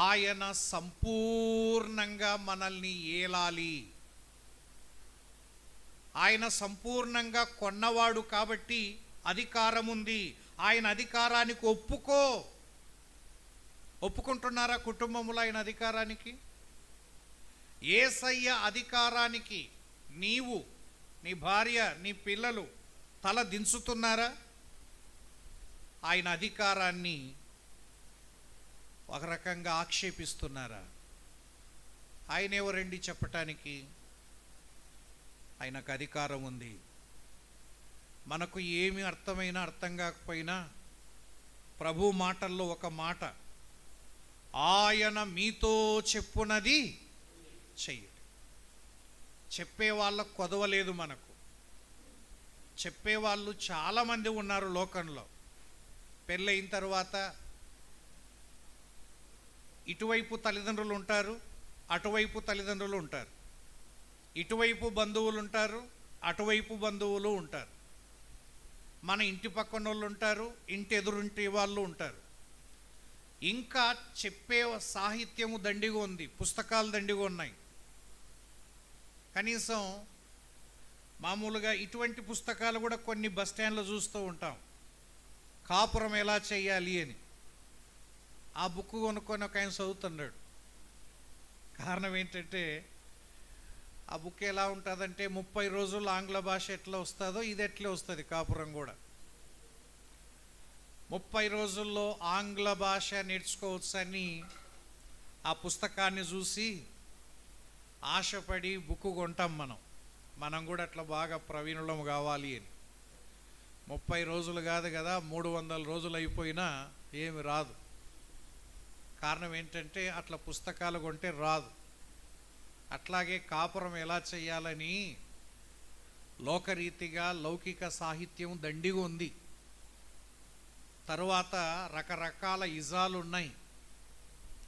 ఆయన సంపూర్ణంగా మనల్ని ఏలాలి. ఆయన సంపూర్ణంగా కొన్నవాడు కాబట్టి అధికారం ఉంది. ఆయన అధికారానికి ఒప్పుకుంటున్నారా కుటుంబంలో ఆయన అధికారానికి? యేసయ్య అధికారానికి నీవు, నీ భార్య, నీ పిల్లలు తల దించుతున్నారా? ఆయన అధికారాన్ని ఒక రకంగా ఆక్షేపిస్తున్నారా? ఆయన ఎవరండి చెప్పటానికి? ఆయనకు అధికారం ఉంది. మనకు ఏమి అర్థమైనా అర్థం కాకపోయినా ప్రభు మాటల్లో ఒక మాట, ఆయన మీతో చెప్పునది చెయ్యండి. చెప్పే వాళ్ళకు కొదవలేదు. మనకు చెప్పేవాళ్ళు చాలామంది ఉన్నారు లోకంలో. పెళ్ళయిన తర్వాత ఇటువైపు తల్లిదండ్రులు ఉంటారు, అటువైపు తల్లిదండ్రులు ఉంటారు. ఇటువైపు బంధువులు ఉంటారు, అటువైపు బంధువులు ఉంటారు. మన ఇంటి పక్కన వాళ్ళు ఉంటారు, ఇంటి ఎదురుంటి వాళ్ళు ఉంటారు. ఇంకా చెప్పే సాహిత్యము దండిగా ఉంది, పుస్తకాలు దండిగా ఉన్నాయి. కనీసం మామూలుగా ఇటువంటి పుస్తకాలు కూడా కొన్ని బస్ స్టాండ్లో చూస్తూ ఉంటాం. కాపురం ఎలా చేయాలి అని ఆ బుక్ కొనుక్కొని ఒక ఆయన చదువుతున్నాడు. కారణం ఏంటంటే ఆ బుక్ ఎలా ఉంటుందంటే 30 రోజులు ఆంగ్ల భాష ఎట్లా వస్తుందో ఇది ఎట్లే వస్తుంది కాపురం కూడా. 30 రోజుల్లో ఆంగ్ల భాష నేర్చుకోవచ్చని ఆ పుస్తకాన్ని చూసి ఆశపడి బుక్ కొంటాం. మనం కూడా అట్లా బాగా ప్రవీణులం కావాలి అని. 30 రోజులు కాదు కదా, 300 రోజులు అయిపోయినా ఏమి రాదు. కారణం ఏంటంటే అట్లా పుస్తకాలు కొంటే రాదు. అట్లాగే కాపురం ఎలా చేయాలని లోకరీతిగా లౌకిక సాహిత్యం దండిగా ఉంది. తరువాత రకరకాల ఇజాలు ఉన్నాయి,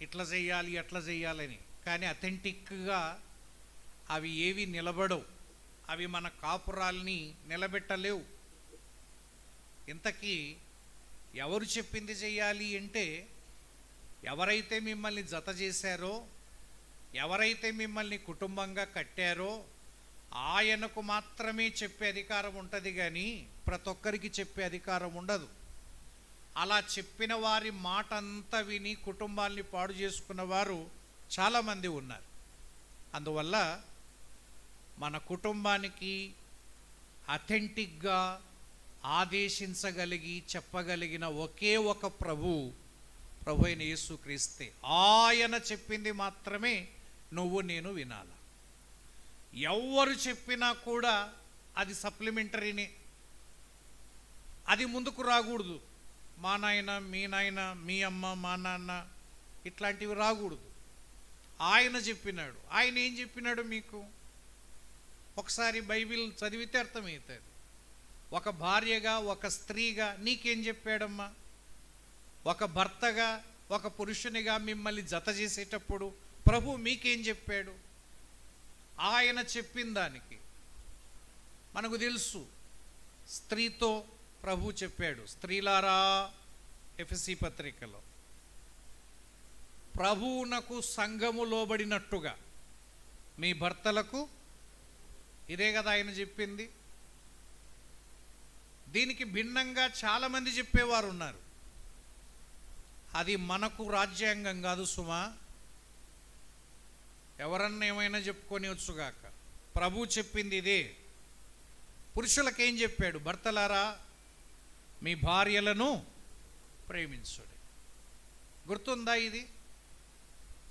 ఇట్లా చేయాలి అట్లా చేయాలని. కానీ అథెంటిక్గా అవి ఏవి నిలబడవు, అవి మన కాపురాల్ని నిలబెట్టలేవు. ఇంతకీ ఎవరు చెప్పింది చెయ్యాలి అంటే, ఎవరైతే మిమ్మల్ని జత చేశారో, ఎవరైతే మిమ్మల్ని కుటుంబంగా కట్టారో ఆయనకు మాత్రమే చెప్పే అధికారం ఉంటుంది, కానీ ప్రతి ఒక్కరికి చెప్పే అధికారం ఉండదు. అలా చెప్పిన వారి మాట అంతా విని కుటుంబాల్ని పాడు చేసుకున్న వారు చాలామంది ఉన్నారు. అందువల్ల మన కుటుంబానికి అథెంటిక్గా ఆదేశించగలిగి చెప్పగలిగిన ఒకే ఒక ప్రభు అయిన యేసుక్రీస్తే. ఆయన చెప్పింది మాత్రమే నువ్వు నేను వినాల. ఎవరు చెప్పినా కూడా అది సప్లిమెంటరీనే, అది ముందుకు రాకూడదు. మా నాయన, మీ నాయన, మీ అమ్మ, మా నాన్న ఇట్లాంటివి రాకూడదు. ఆయన చెప్పినాడు. ఆయన ఏం చెప్పినాడు మీకు ఒకసారి బైబిల్ చదివితే అర్థమవుతుంది. ఒక భార్యగా, ఒక స్త్రీగా నీకేం చెప్పాడమ్మా? ఒక భర్తగా, ఒక పురుషునిగా మిమ్మల్ని జత చేసేటప్పుడు ప్రభు మీకేం చెప్పాడు? ఆయన చెప్పిన దానికి మనకు తెలుసు. స్త్రీతో ప్రభు చెప్పాడు, స్త్రీలారా, ఎఫెసీ పత్రికలో, ప్రభువునకు సంఘము లోబడినట్టుగా మీ భర్తలకు, ఇదే కదా ఆయన చెప్పింది. దీనికి భిన్నంగా చాలామంది చెప్పేవారు ఉన్నారు. అది మనకు రాజ్యాంగం కాదు సుమా. ఎవరన్నా ఏమైనా చెప్పుకొని వచ్చుగాక. ప్రభు చెప్పింది ఇదే. పురుషులకేం చెప్పాడు? భర్తలారా మీ భార్యలను ప్రేమించుడి. గుర్తుందా ఇది?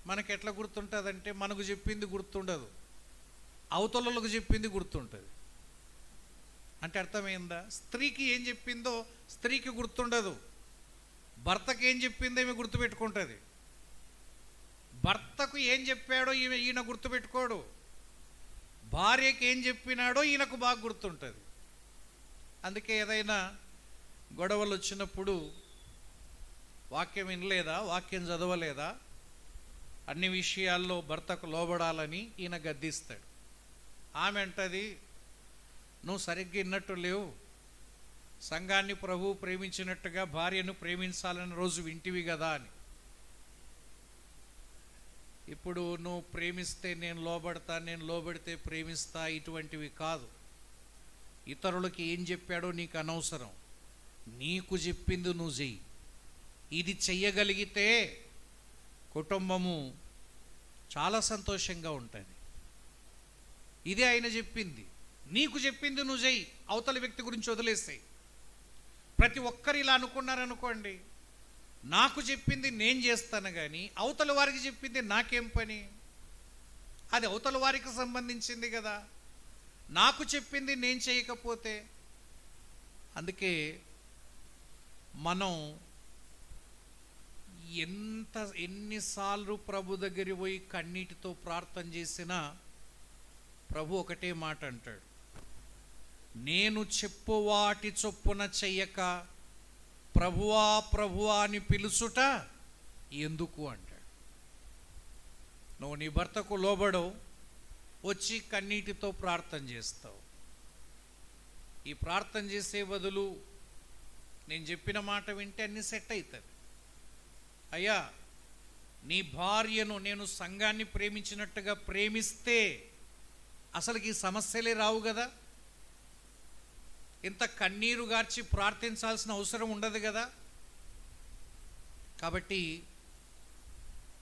మనకు ఎట్లా గుర్తుంటుందంటే, మనకు చెప్పింది గుర్తుండదు, అవతలకు చెప్పింది గుర్తుంటుంది. అంటే అర్థమైందా? స్త్రీకి ఏం చెప్పిందో స్త్రీకి గుర్తుండదు, భర్తకి ఏం చెప్పిందో ఈమె గుర్తుపెట్టుకుంటుంది. భర్తకు ఏం చెప్పాడో ఈయన గుర్తుపెట్టుకోడు, భార్యకి ఏం చెప్పినాడో ఈయనకు బాగా గుర్తుంటుంది. అందుకే ఏదైనా గొడవలు వచ్చినప్పుడు వాక్యం వినలేదా, వాక్యం చదవలేదా, అన్ని విషయాల్లో భర్తకు లోబడాలని ఈయన గద్దిస్తాడు. ఆమె అంటది, నువ్వు సరిగ్గా విన్నట్టు లేవు, సంఘాన్ని ప్రభువు ప్రేమించినట్టుగా భార్యను ప్రేమించాలని రోజు వింటివి కదా అని. ఇప్పుడు నువ్వు ప్రేమిస్తే నేను లోబడతా, నేను లోబడితే ప్రేమిస్తా, ఇటువంటివి కాదు. ఇతరులకి ఏం చెప్పాడో నీకు అనవసరం, నీకు చెప్పింది నువ్వు చెయ్యి. ఇది చెయ్యగలిగితే కుటుంబము చాలా సంతోషంగా ఉంటుంది. ఇదే ఆయన చెప్పింది. నీకు చెప్పింది నువ్వు చెయ్యి, అవతల వ్యక్తి గురించి వదిలేస్తాయి. ప్రతి ఒక్కరు ఇలా అనుకున్నారనుకోండి, నాకు చెప్పింది నేను చేస్తాను కానీ అవతల వారికి చెప్పింది నాకేం పని? అది అవతల వారికి సంబంధించింది కదా, నాకు చెప్పింది నేను చేయకపోతే. అందుకే మనం ఎన్నిసార్లు ప్రభు దగ్గర పోయి కన్నీటితో ప్రార్థన చేసినా ప్రభు ఒకటే మాట అంటాడు, నేను చెప్పు వాటి చొప్పున చెయ్యక ప్రభువా ప్రభువా అని పిలుచుట ఎందుకు అంటాడు. నువ్వు నీ భర్తకు లోబడవు, వచ్చి కన్నీటితో ప్రార్థన చేస్తావు. ఈ ప్రార్థన చేసే బదులు నేను చెప్పిన మాట వింటే అన్నీ సెట్ అవుతుంది. అయ్యా, నీ భార్యను నేను సంఘాన్ని ప్రేమించినట్టుగా ప్రేమిస్తే అసలుకి ఈ సమస్యలే రావు కదా, ఇంత కన్నీరు గార్చి ప్రార్థించాల్సిన అవసరం ఉండదు కదా. కాబట్టి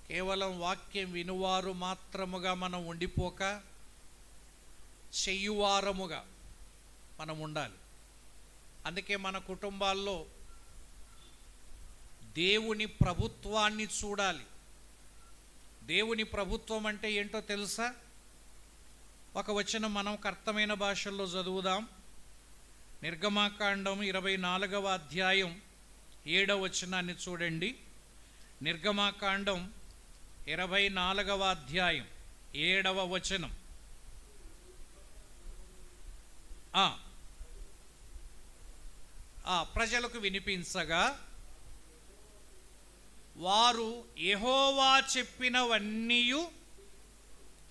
కేవలం వాక్యం వినువారు మాత్రముగా మనం ఉండిపోక చెయ్యువారముగా మనం ఉండాలి. అందుకే మన కుటుంబాల్లో దేవుని ప్రభుత్వాన్ని చూడాలి. దేవుని ప్రభుత్వం అంటే ఏంటో తెలుసా? ఒక వచనం మనం అర్థమైన భాషల్లో చదువుదాం. నిర్గమాకాండం 24వ అధ్యాయం 7వ వచనాన్ని చూడండి. నిర్గమాకాండం 24వ అధ్యాయం 7వ వచనం. ప్రజలకు వినిపించగా వారు యెహోవా చెప్పినవన్నీ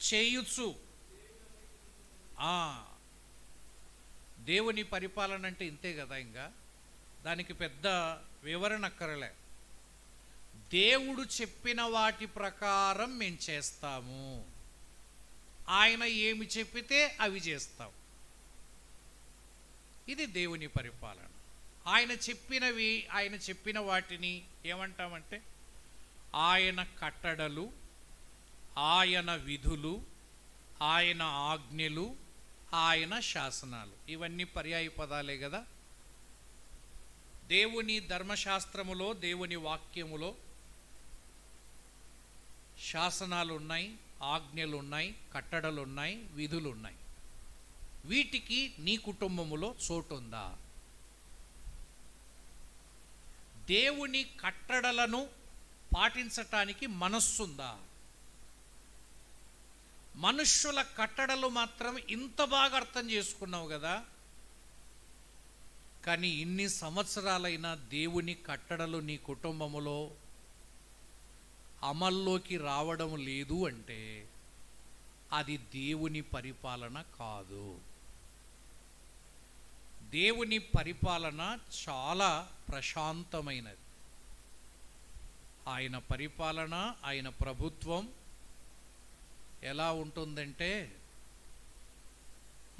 చేయుచు. దేవుని పరిపాలన అంటే ఇంతే కదా, ఇంకా దానికి పెద్ద వివరణ అక్కరలే. దేవుడు చెప్పిన వాటి ప్రకారం మేము చేస్తాము, ఆయన ఏమి చెప్పితే అవి చేస్తాం. ఇది దేవుని పరిపాలన. ఆయన చెప్పినవి, ఆయన చెప్పిన వాటిని ఏమంటామంటే ఆయన కట్టడలు, ఆయన విధులు, ఆయన ఆజ్ఞలు, ఆయన శాసనాలు. ఇవన్నీ పర్యాయ పదాలే కదా. దేవుని ధర్మశాస్త్రములో, దేవుని వాక్యములో శాసనాలు ఉన్నాయి, ఆజ్ఞలు ఉన్నాయి, కట్టడలు ఉన్నాయి, విధులు ఉన్నాయి. వీటికి నీ కుటుంబములో చోటుందా? దేవుని కట్టడలను పాటించటానికి మనస్సుందా? మనుష్యుల కట్టడలు మాత్రం ఇంత బాగా అర్థం చేసుకున్నావు కదా, కానీ ఇన్ని సంవత్సరాలైనా దేవుని కట్టడలు నీ కుటుంబములో అమల్లోకి రావడం లేదు అంటే అది దేవుని పరిపాలన కాదు. దేవుని పరిపాలన చాలా ప్రశాంతమైనది. ఆయన పరిపాలన, ఆయన ప్రభుత్వం ఎలా ఉంటుందంటే,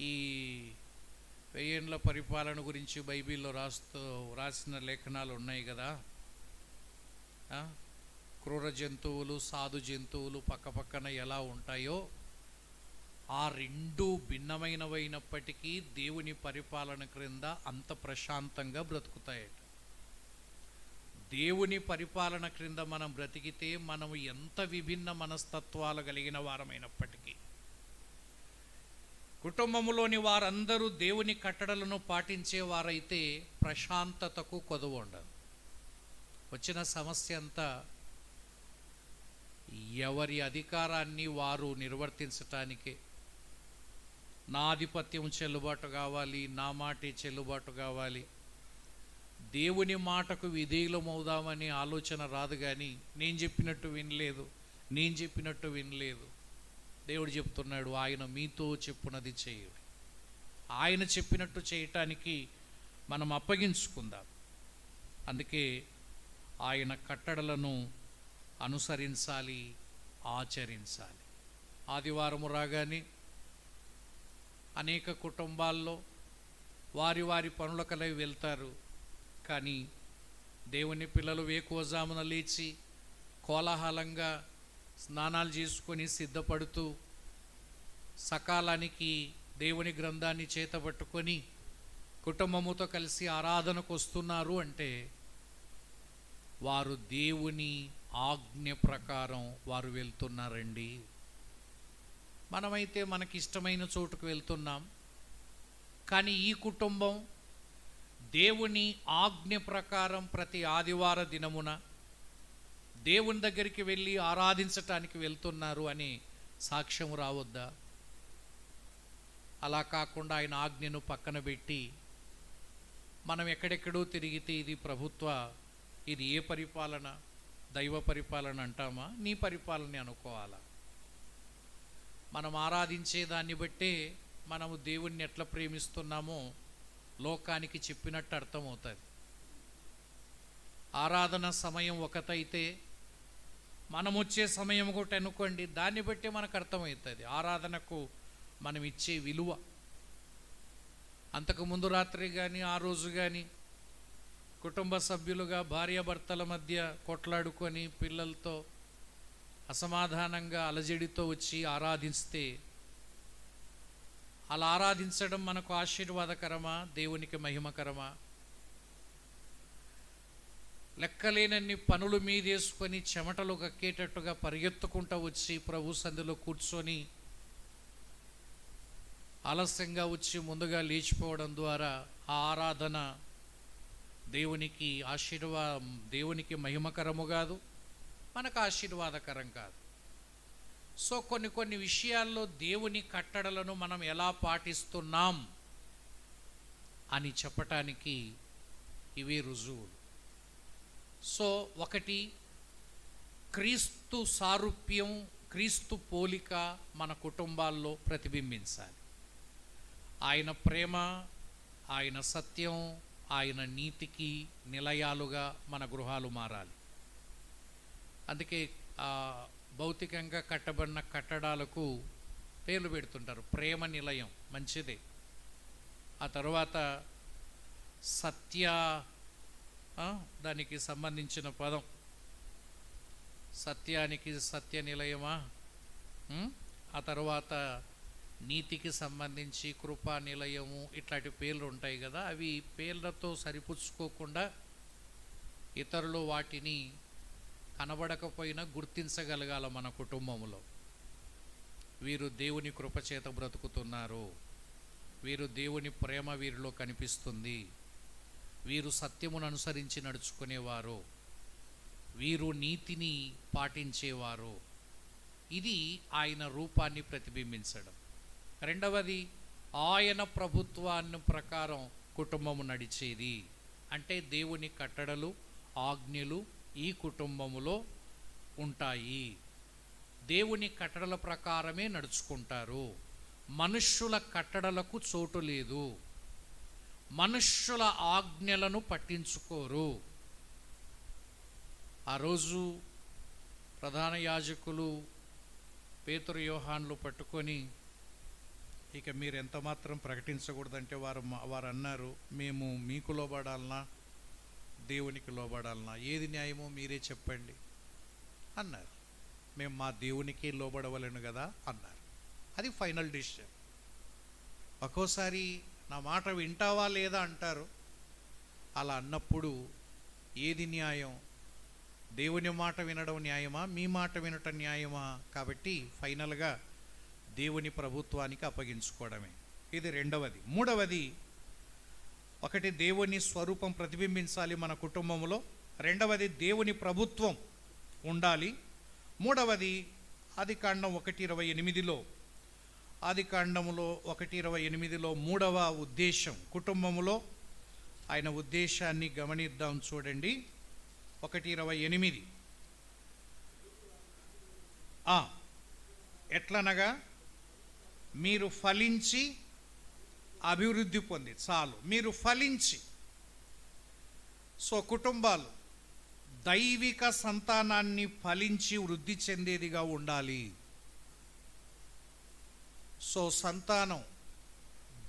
ఈ వెయ్యేండ్ల పరిపాలన గురించి బైబిల్లో రాసిన లేఖనాలు ఉన్నాయి కదా. క్రూర జంతువులు, సాధు జంతువులు పక్కపక్కన ఎలా ఉంటాయో ఆ రెండు భిన్నమైనవైనప్పటికీ దేవుని పరిపాలన క్రింద అంత ప్రశాంతంగా బ్రతుకుతాయట. దేవుని పరిపాలన క్రింద మనం బ్రతికితే మనము ఎంత విభిన్న మనస్తత్వాలు కలిగిన వారమైనప్పటికీ, కుటుంబంలోని వారందరూ దేవుని కట్టడలను పాటించేవారైతే ప్రశాంతతకు కొదువు ఉండదు. వచ్చిన సమస్య అంతా ఎవరి అధికారాన్ని వారు నిర్వర్తించటానికే. నా ఆధిపత్యం చెల్లుబాటు కావాలి, నా మాటే చెల్లుబాటు కావాలి, దేవుని మాటకు విధేయులమవుదామనే ఆలోచన రాదు. కానీ నేను చెప్పినట్టు వినలేదు. దేవుడు చెప్తున్నాడు, ఆయన మీతో చెప్పునది చేయండి. ఆయన చెప్పినట్టు చేయటానికి మనం అప్పగించుకుందాం. అందుకే ఆయన కట్టడలను అనుసరించాలి, ఆచరించాలి. ఆదివారము రాగానే అనేక కుటుంబాల్లో వారి వారి పనులకలై వెళ్తారు. కానీ దేవుని పిల్లలు వేకువజామున లేచి కోలాహలంగా స్నానాలు చేసుకొని సిద్ధపడుతూ సకాలానికి దేవుని గ్రంథాన్ని చేతబట్టుకొని కుటుంబముతో కలిసి ఆరాధనకు వస్తున్నారు అంటే వారు దేవుని ఆజ్ఞ ప్రకారం వారు వెళ్తున్నారండి. మనమైతే మనకి ఇష్టమైన చోటుకు వెళ్తున్నాం, కానీ ఈ కుటుంబం దేవుని ఆజ్ఞ ప్రకారం ప్రతి ఆదివార దినమున దేవుని దగ్గరికి వెళ్ళి ఆరాధించటానికి వెళ్తున్నారు అని సాక్ష్యం రావద్దా? అలా కాకుండా ఆయన ఆజ్ఞను పక్కన పెట్టి మనం ఎక్కడెక్కడో తిరిగితే ఇది ఏ పరిపాలన? దైవ పరిపాలన అంటామా? నీ పరిపాలన అనుకోవాలా? మనం ఆరాధించే దాన్ని బట్టే మనము దేవుణ్ణి ఎట్లా ప్రేమిస్తున్నామో లోకానికి చెప్పినట్టు అర్థమవుతుంది. ఆరాధన సమయం ఒకటైతే మనం వచ్చే సమయం ఒకటి అనుకోండి, దాన్ని బట్టే మనకు అర్థమవుతుంది ఆరాధనకు మనం ఇచ్చే విలువ. అంతకుముందు రాత్రి కానీ ఆ రోజు కానీ కుటుంబ సభ్యులుగా భార్యాభర్తల మధ్య కొట్లాడుకొని పిల్లలతో అసమాధానంగా అలజడితో వచ్చి ఆరాధిస్తే అలా ఆరాధించడం మనకు ఆశీర్వాదకరమా? దేవునికి మహిమకరమా? లెక్కలేనన్ని పనులు మీదేసుకొని చెమటలు కక్కేటట్టుగా పరిగెత్తుకుంటూ వచ్చి ప్రభు సంధిలో కూర్చొని ఆలస్యంగా వచ్చి ముందుగా లేచిపోవడం ద్వారా ఆ ఆరాధన దేవునికి మహిమకరము కాదు, మనకు ఆశీర్వాదకరం కాదు. సో కొన్ని విషయాల్లో దేవుని కట్టడలను మనం ఎలా పాటిస్తున్నాం అని చెప్పటానికి ఇవే రుజువులు. సో ఒకటి, క్రీస్తు సారూప్యం, క్రీస్తు పోలిక మన కుటుంబాల్లో ప్రతిబింబించాలి. ఆయన ప్రేమ, ఆయన సత్యం, ఆయన నీతికి నిలయాలుగా మన గృహాలు మారాలి. అందుకే భౌతికంగా కట్టబడిన కట్టడాలకు పేర్లు పెడుతుంటారు. ప్రేమ నిలయం మంచిదే. ఆ తర్వాత దానికి సంబంధించిన పదం సత్యానికి సత్య నిలయమా, ఆ తర్వాత నీతికి సంబంధించి కృపా నిలయము, ఇట్లాంటి పేర్లు ఉంటాయి కదా. అవి పేర్లతో సరిపుచ్చుకోకుండా ఇతరులు వాటిని కనబడకపోయినా గుర్తించగలగాల. మన కుటుంబంలో వీరు దేవుని కృపచేత బ్రతుకుతున్నారు, వీరు దేవుని ప్రేమ వీరిలో కనిపిస్తుంది, వీరు సత్యమును అనుసరించి నడుచుకునేవారు, వీరు నీతిని పాటించేవారు. ఇది ఆయన రూపాన్ని ప్రతిబింబించడం. రెండవది, ఆయన ప్రభుత్వాన్ని ప్రకారం కుటుంబము నడిచేది. అంటే దేవుని కట్టడలు, ఆజ్ఞలు ఈ కుటుంబములో ఉంటాయి. దేవుని కట్టడల ప్రకారమే నడుచుకుంటారు. మనుష్యుల కట్టడలకు చోటు లేదు, మనుష్యుల ఆజ్ఞలను పట్టించుకోరు. ఆ రోజు ప్రధాన యాజకులు పేతురు యోహాన్లు పట్టుకొని ఇక మీరు ఎంత మాత్రం ప్రకటించకూడదంటే వారు అన్నారు, మేము మీకు లోబడాలనా దేవునికి లోబడాలనా, ఏది న్యాయమో మీరే చెప్పండి అన్నారు. మేము మా దేవునికి లోబడవలను కదా అన్నారు. అది ఫైనల్ డిసిషన్. ఒక్కోసారి నా మాట వింటావా లేదా అంటారు. అలా అన్నప్పుడు ఏది న్యాయం? దేవుని మాట వినడం న్యాయమా, మీ మాట వినటం న్యాయమా? కాబట్టి ఫైనల్గా దేవుని ప్రభుత్వానికి అప్పగించుకోవడమే. ఇది రెండవది. మూడవది, ఒకటి దేవుని స్వరూపం ప్రతిబింబించాలి మన కుటుంబంలో. రెండవది దేవుని ప్రభుత్వం ఉండాలి. మూడవది ఆదికాండం 1:28లో ఆదికాండములో 1:28లో మూడవ ఉద్దేశం కుటుంబములో ఆయన ఉద్దేశాన్ని గమనిద్దాం. చూడండి 1:28. ఎట్లనగా మీరు ఫలించి అభివృద్ధి పొంది. చాలు, మీరు ఫలించి. సో కుటుంబాలు దైవిక సంతానాన్ని ఫలించి వృద్ధి చెందేదిగా ఉండాలి. సో సంతానం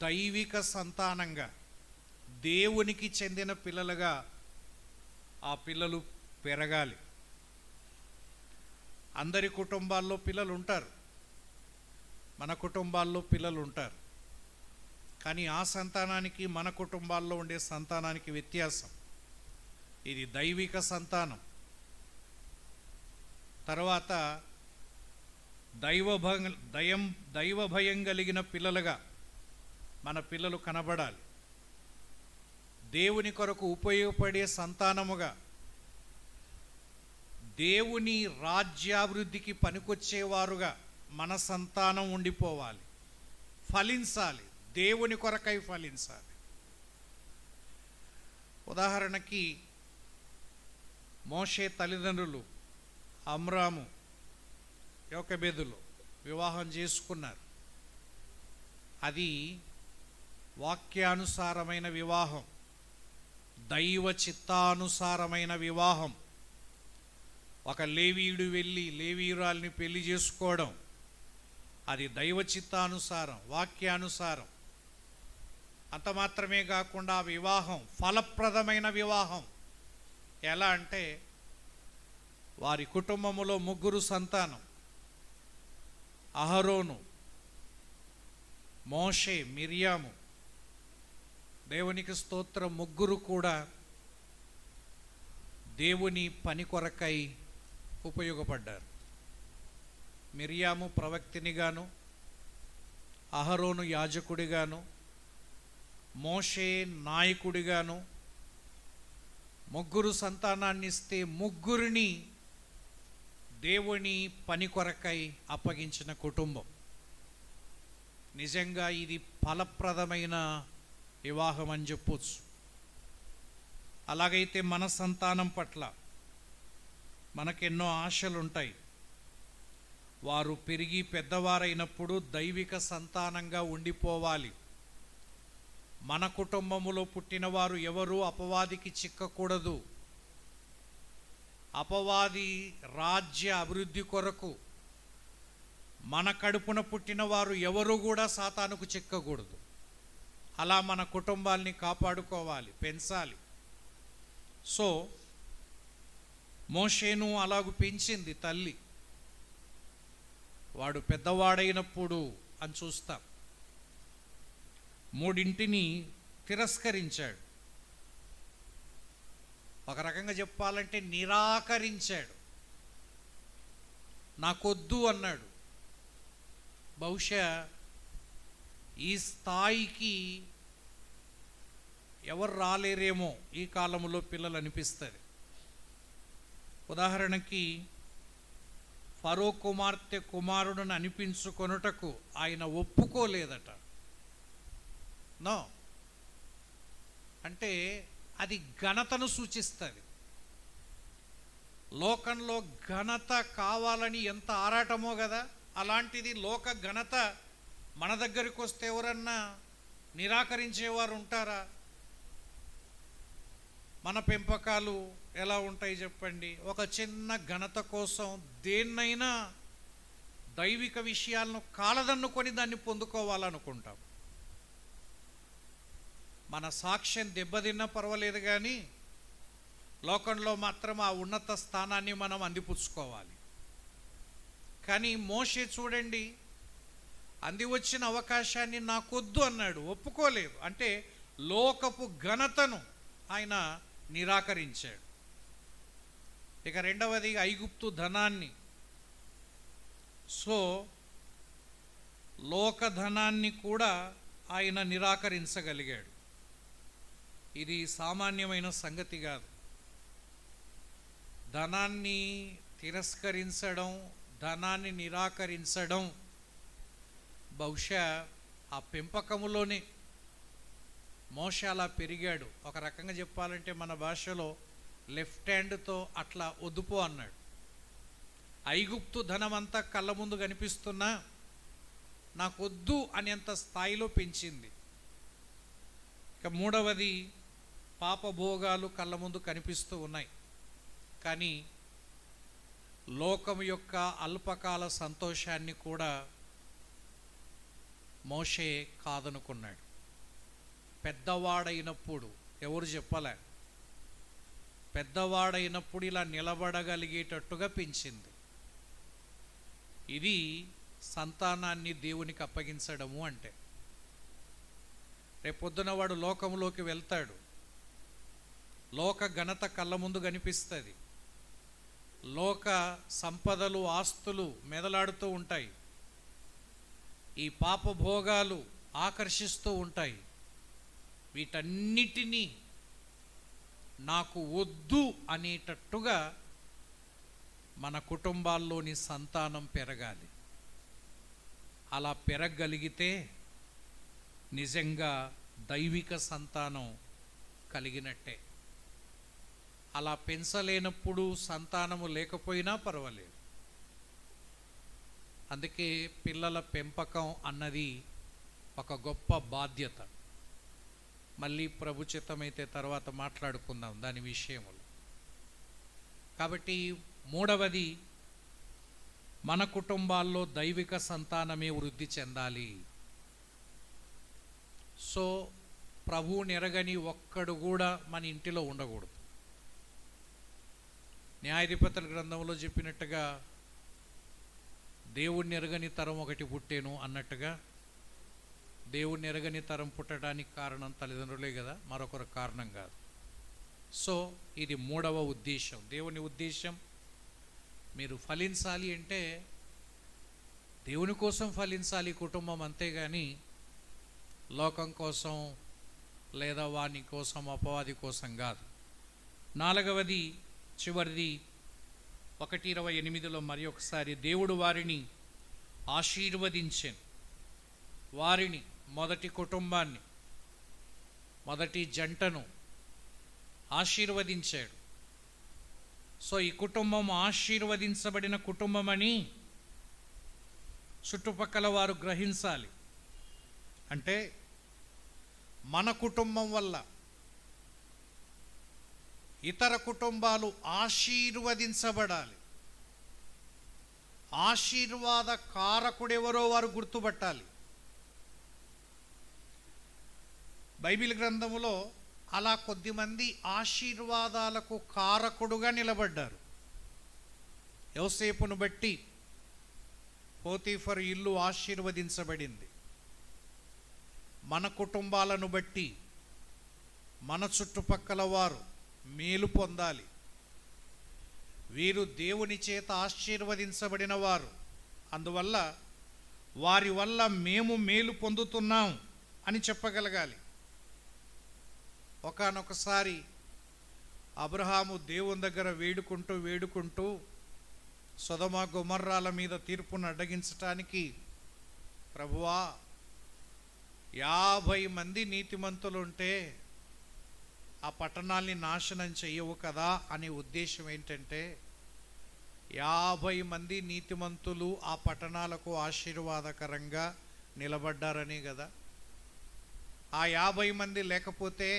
దైవిక సంతానంగా, దేవునికి చెందిన పిల్లలుగా ఆ పిల్లలు పెరగాలి. అందరి కుటుంబాల్లో పిల్లలు ఉంటారు, మన కుటుంబాల్లో పిల్లలు ఉంటారు. కానీ ఆ సంతానానికి మన కుటుంబాల్లో ఉండే సంతానానికి వ్యత్యాసం. ఇది దైవిక సంతానం. తర్వాత దైవ భయం కలిగిన పిల్లలుగా మన పిల్లలు కనబడాలి. దేవుని కొరకు ఉపయోగపడే సంతానముగా, దేవుని రాజ్యాభివృద్ధికి పనికొచ్చేవారుగా మన సంతానం ఉండిపోవాలి. ఫలించాలి, దేవుని కొరకై ఫలించాలి. ఉదాహరణకి మోషే తల్లిదండ్రులు అమ్రాము, యోకెబెదులు వివాహం చేసుకున్నారు. అది వాక్యానుసారమైన వివాహం, దైవ చిత్తానుసారమైన వివాహం. ఒక లేవీయుడు వెళ్ళి లేవీయురాల్ని పెళ్లి చేసుకోవడం, అది దైవ చిత్తానుసారం, వాక్యానుసారం. అంత మాత్రమే కాకుండా ఆ వివాహం ఫలప్రదమైన వివాహం. ఎలా అంటే వారి కుటుంబములో 3 సంతానం, అహరోను, మోషే, మిర్యాము. దేవునికి స్తోత్రం, 3 కూడా దేవుని పని కొరకై ఉపయోగపడ్డారు. మిర్యాము ప్రవక్తినిగాను, అహరోను యాజకుడిగాను, మోషే నాయకుడిగాను 3 సంతానాన్ని ఇస్తే 3 దేవుని పని కొరకై అప్పగించిన కుటుంబం. నిజంగా ఇది ఫలప్రదమైన వివాహం అని చెప్పొచ్చు. అలాగైతే మన సంతానం పట్ల మనకెన్నో ఆశలు ఉంటాయి. వారు పెరిగి పెద్దవారైనప్పుడు దైవిక సంతానంగా ఉండిపోవాలి. మన కుటుంబములో పుట్టిన వారు ఎవరు అపవాదికి చిక్కకూడదు. అపవాది రాజ్య అభివృద్ధి కొరకు మన కడుపున పుట్టిన వారు ఎవరు కూడా సాతానుకు చిక్కకూడదు. అలా మన కుటుంబాల్ని కాపాడుకోవాలి, పెంచాలి. సో మోషేను అలాగూ పెంచింది తల్లి. వాడు పెద్దవాడైనప్పుడు అని చూస్తాం 3 తిరస్కరించాడు. ఒక రకంగా చెప్పాలంటే నిరాకరించాడు. నాకొద్దు అన్నాడు. బహుశా ఈ స్థాయికి ఎవరు రాలేరేమో ఈ కాలంలో పిల్లలు అనిపిస్తుంది. ఉదాహరణకి ఫరో కుమార్తె కుమారుడుని అనిపించుకొనుటకు ఆయన ఒప్పుకోలేదట. నో అంటే అది ఘనతను సూచిస్తుంది. లోకంలో ఘనత కావాలని ఎంత ఆరాటమో కదా, అలాంటిది లోక ఘనత మన దగ్గరికి వస్తే ఎవరన్నా నిరాకరించేవారు ఉంటారా? మన పెంపకాలు ఎలా ఉంటాయి చెప్పండి? ఒక చిన్న ఘనత కోసం దేన్నైనా దైవిక విషయాలను కాలదన్నుకొని దాన్ని పొందుకోవాలనుకుంటాం. మన సాక్ష్యం దెబ్బతిన్నా పర్వాలేదు, కానీ లోకంలో మాత్రం ఆ ఉన్నత స్థానాన్ని మనం అందిపుచ్చుకోవాలి. కానీ మోషే చూడండి, అంది వచ్చిన అవకాశాన్ని నాకొద్దు అన్నాడు, ఒప్పుకోలేదు. అంటే లోకపు ఘనతను ఆయన నిరాకరించాడు. ఇక రెండవది ఐగుప్తు ధనాన్ని. సో లోక ధనాన్ని కూడా ఆయన నిరాకరించగలిగాడు. ఇది సామాన్యమైన సంగతి కాదు. ధనాన్ని తిరస్కరించడం, ధనాన్ని నిరాకరించడం బహుశా ఆ పెంపకములోనే మోషే అలా పెరిగాడు. ఒక రకంగా చెప్పాలంటే మన భాషలో లెఫ్ట్ హ్యాండ్తో అట్లా వద్దుపో అన్నాడు. ఐగుప్తు ధనమంతా కళ్ళ ముందు కనిపిస్తున్నా నాకొద్దు అనేంత స్థాయిలో పెంచింది. ఇక మూడవది పాపభోగాలు కళ్ళ ముందు కనిపిస్తూ ఉన్నాయి, కానీ లోకం యొక్క అల్పకాల సంతోషాన్ని కూడా మోషే కాదనుకున్నాడు. పెద్దవాడైనప్పుడు ఎవరు చెప్పలే, పెద్దవాడైనప్పుడు ఇలా నిలబడగలిగేటట్టుగా పెంచింది. ఇది సంతానాన్ని దేవునికి అప్పగించడము అంటే. రేపొద్దున వాడు లోకంలోకి వెళ్తాడు, లోక ఘనత కళ్ళ ముందు కనిపిస్తుంది, లోక సంపదలు ఆస్తులు మెదలాడుతూ ఉంటాయి, ఈ పాపభోగాలు ఆకర్షిస్తూ ఉంటాయి. వీటన్నిటినీ నాకు వద్దు అనేటట్టుగా మన కుటుంబాల్లోని సంతానం పెరగాలి. అలా పెరగగలిగితే నిజంగా దైవిక సంతానం కలిగినట్టే. అలా పెంచలేనప్పుడు సంతానము లేకపోయినా పర్వాలేదు. అందుకే పిల్లల పెంపకం అన్నది ఒక గొప్ప బాధ్యత. మళ్ళీ ప్రభు చిత్తమైతే తర్వాత మాట్లాడుకుందాం దాని విషయములు. కాబట్టి మూడవది, మన కుటుంబాల్లో దైవిక సంతానమే వృద్ధి చెందాలి. సో ప్రభువుని ఎరగని ఒక్కడు కూడా మన ఇంటిలో ఉండకూడదు. న్యాయాధిపతుల గ్రంథంలో చెప్పినట్టుగా దేవుణ్ణి ఎరగని తరం ఒకటి పుట్టేను అన్నట్టుగా, దేవుణ్ణి ఎరగని తరం పుట్టడానికి కారణం తల్లిదండ్రులే కదా, మరొకరు కారణం కాదు. సో ఇది మూడవ ఉద్దేశం. దేవుని ఉద్దేశం మీరు ఫలించాలి అంటే దేవుని కోసం ఫలించాలి కుటుంబం, అంతేగాని లోకం కోసం లేదా వాని కోసం అపవాది కోసం కాదు. నాలుగవది చివరిది 1:28 మరి ఒకసారి, దేవుడు వారిని ఆశీర్వదించెను. వారిని, మొదటి కుటుంబాన్ని, మొదటి జంటను ఆశీర్వదించాడు. సో ఈ కుటుంబం ఆశీర్వదించబడిన కుటుంబమని చుట్టుపక్కల వారు గ్రహించాలి. అంటే మన కుటుంబం వల్ల ఇతర కుటుంబాలు ఆశీర్వదించబడాలి. ఆశీర్వాద కారకుడెవరో వారు గుర్తుపట్టాలి. బైబిల్ గ్రంథములో అలా కొద్దిమంది ఆశీర్వాదాలకు కారకుడుగా నిలబడ్డారు. యోసేపును బట్టి పోతీఫరు ఇల్లు ఆశీర్వదించబడింది. మన కుటుంబాలను బట్టి మన చుట్టుపక్కల వారు మేలు పొందాలి. వీరు దేవుని చేత ఆశీర్వదించబడిన వారు, అందువల్ల వారి వల్ల మేము మేలు పొందుతున్నాం అని చెప్పగలగాలి. ఒకానొకసారి అబ్రహాము దేవుని దగ్గర వేడుకుంటూ సొదొమ గొమొర్రాల మీద తీర్పును అడ్డగించటానికి, ప్రభువా 50 మంది నీతిమంతులుంటే ఆ పట్టణాల్ని నాశనం చెయ్యవు కదా అనే ఉద్దేశం ఏంటంటే 50 మంది నీతిమంతులు ఆ పట్టణాలకు ఆశీర్వాదకరంగా నిలబడ్డారని కదా. ఆ 50 మంది లేకపోతే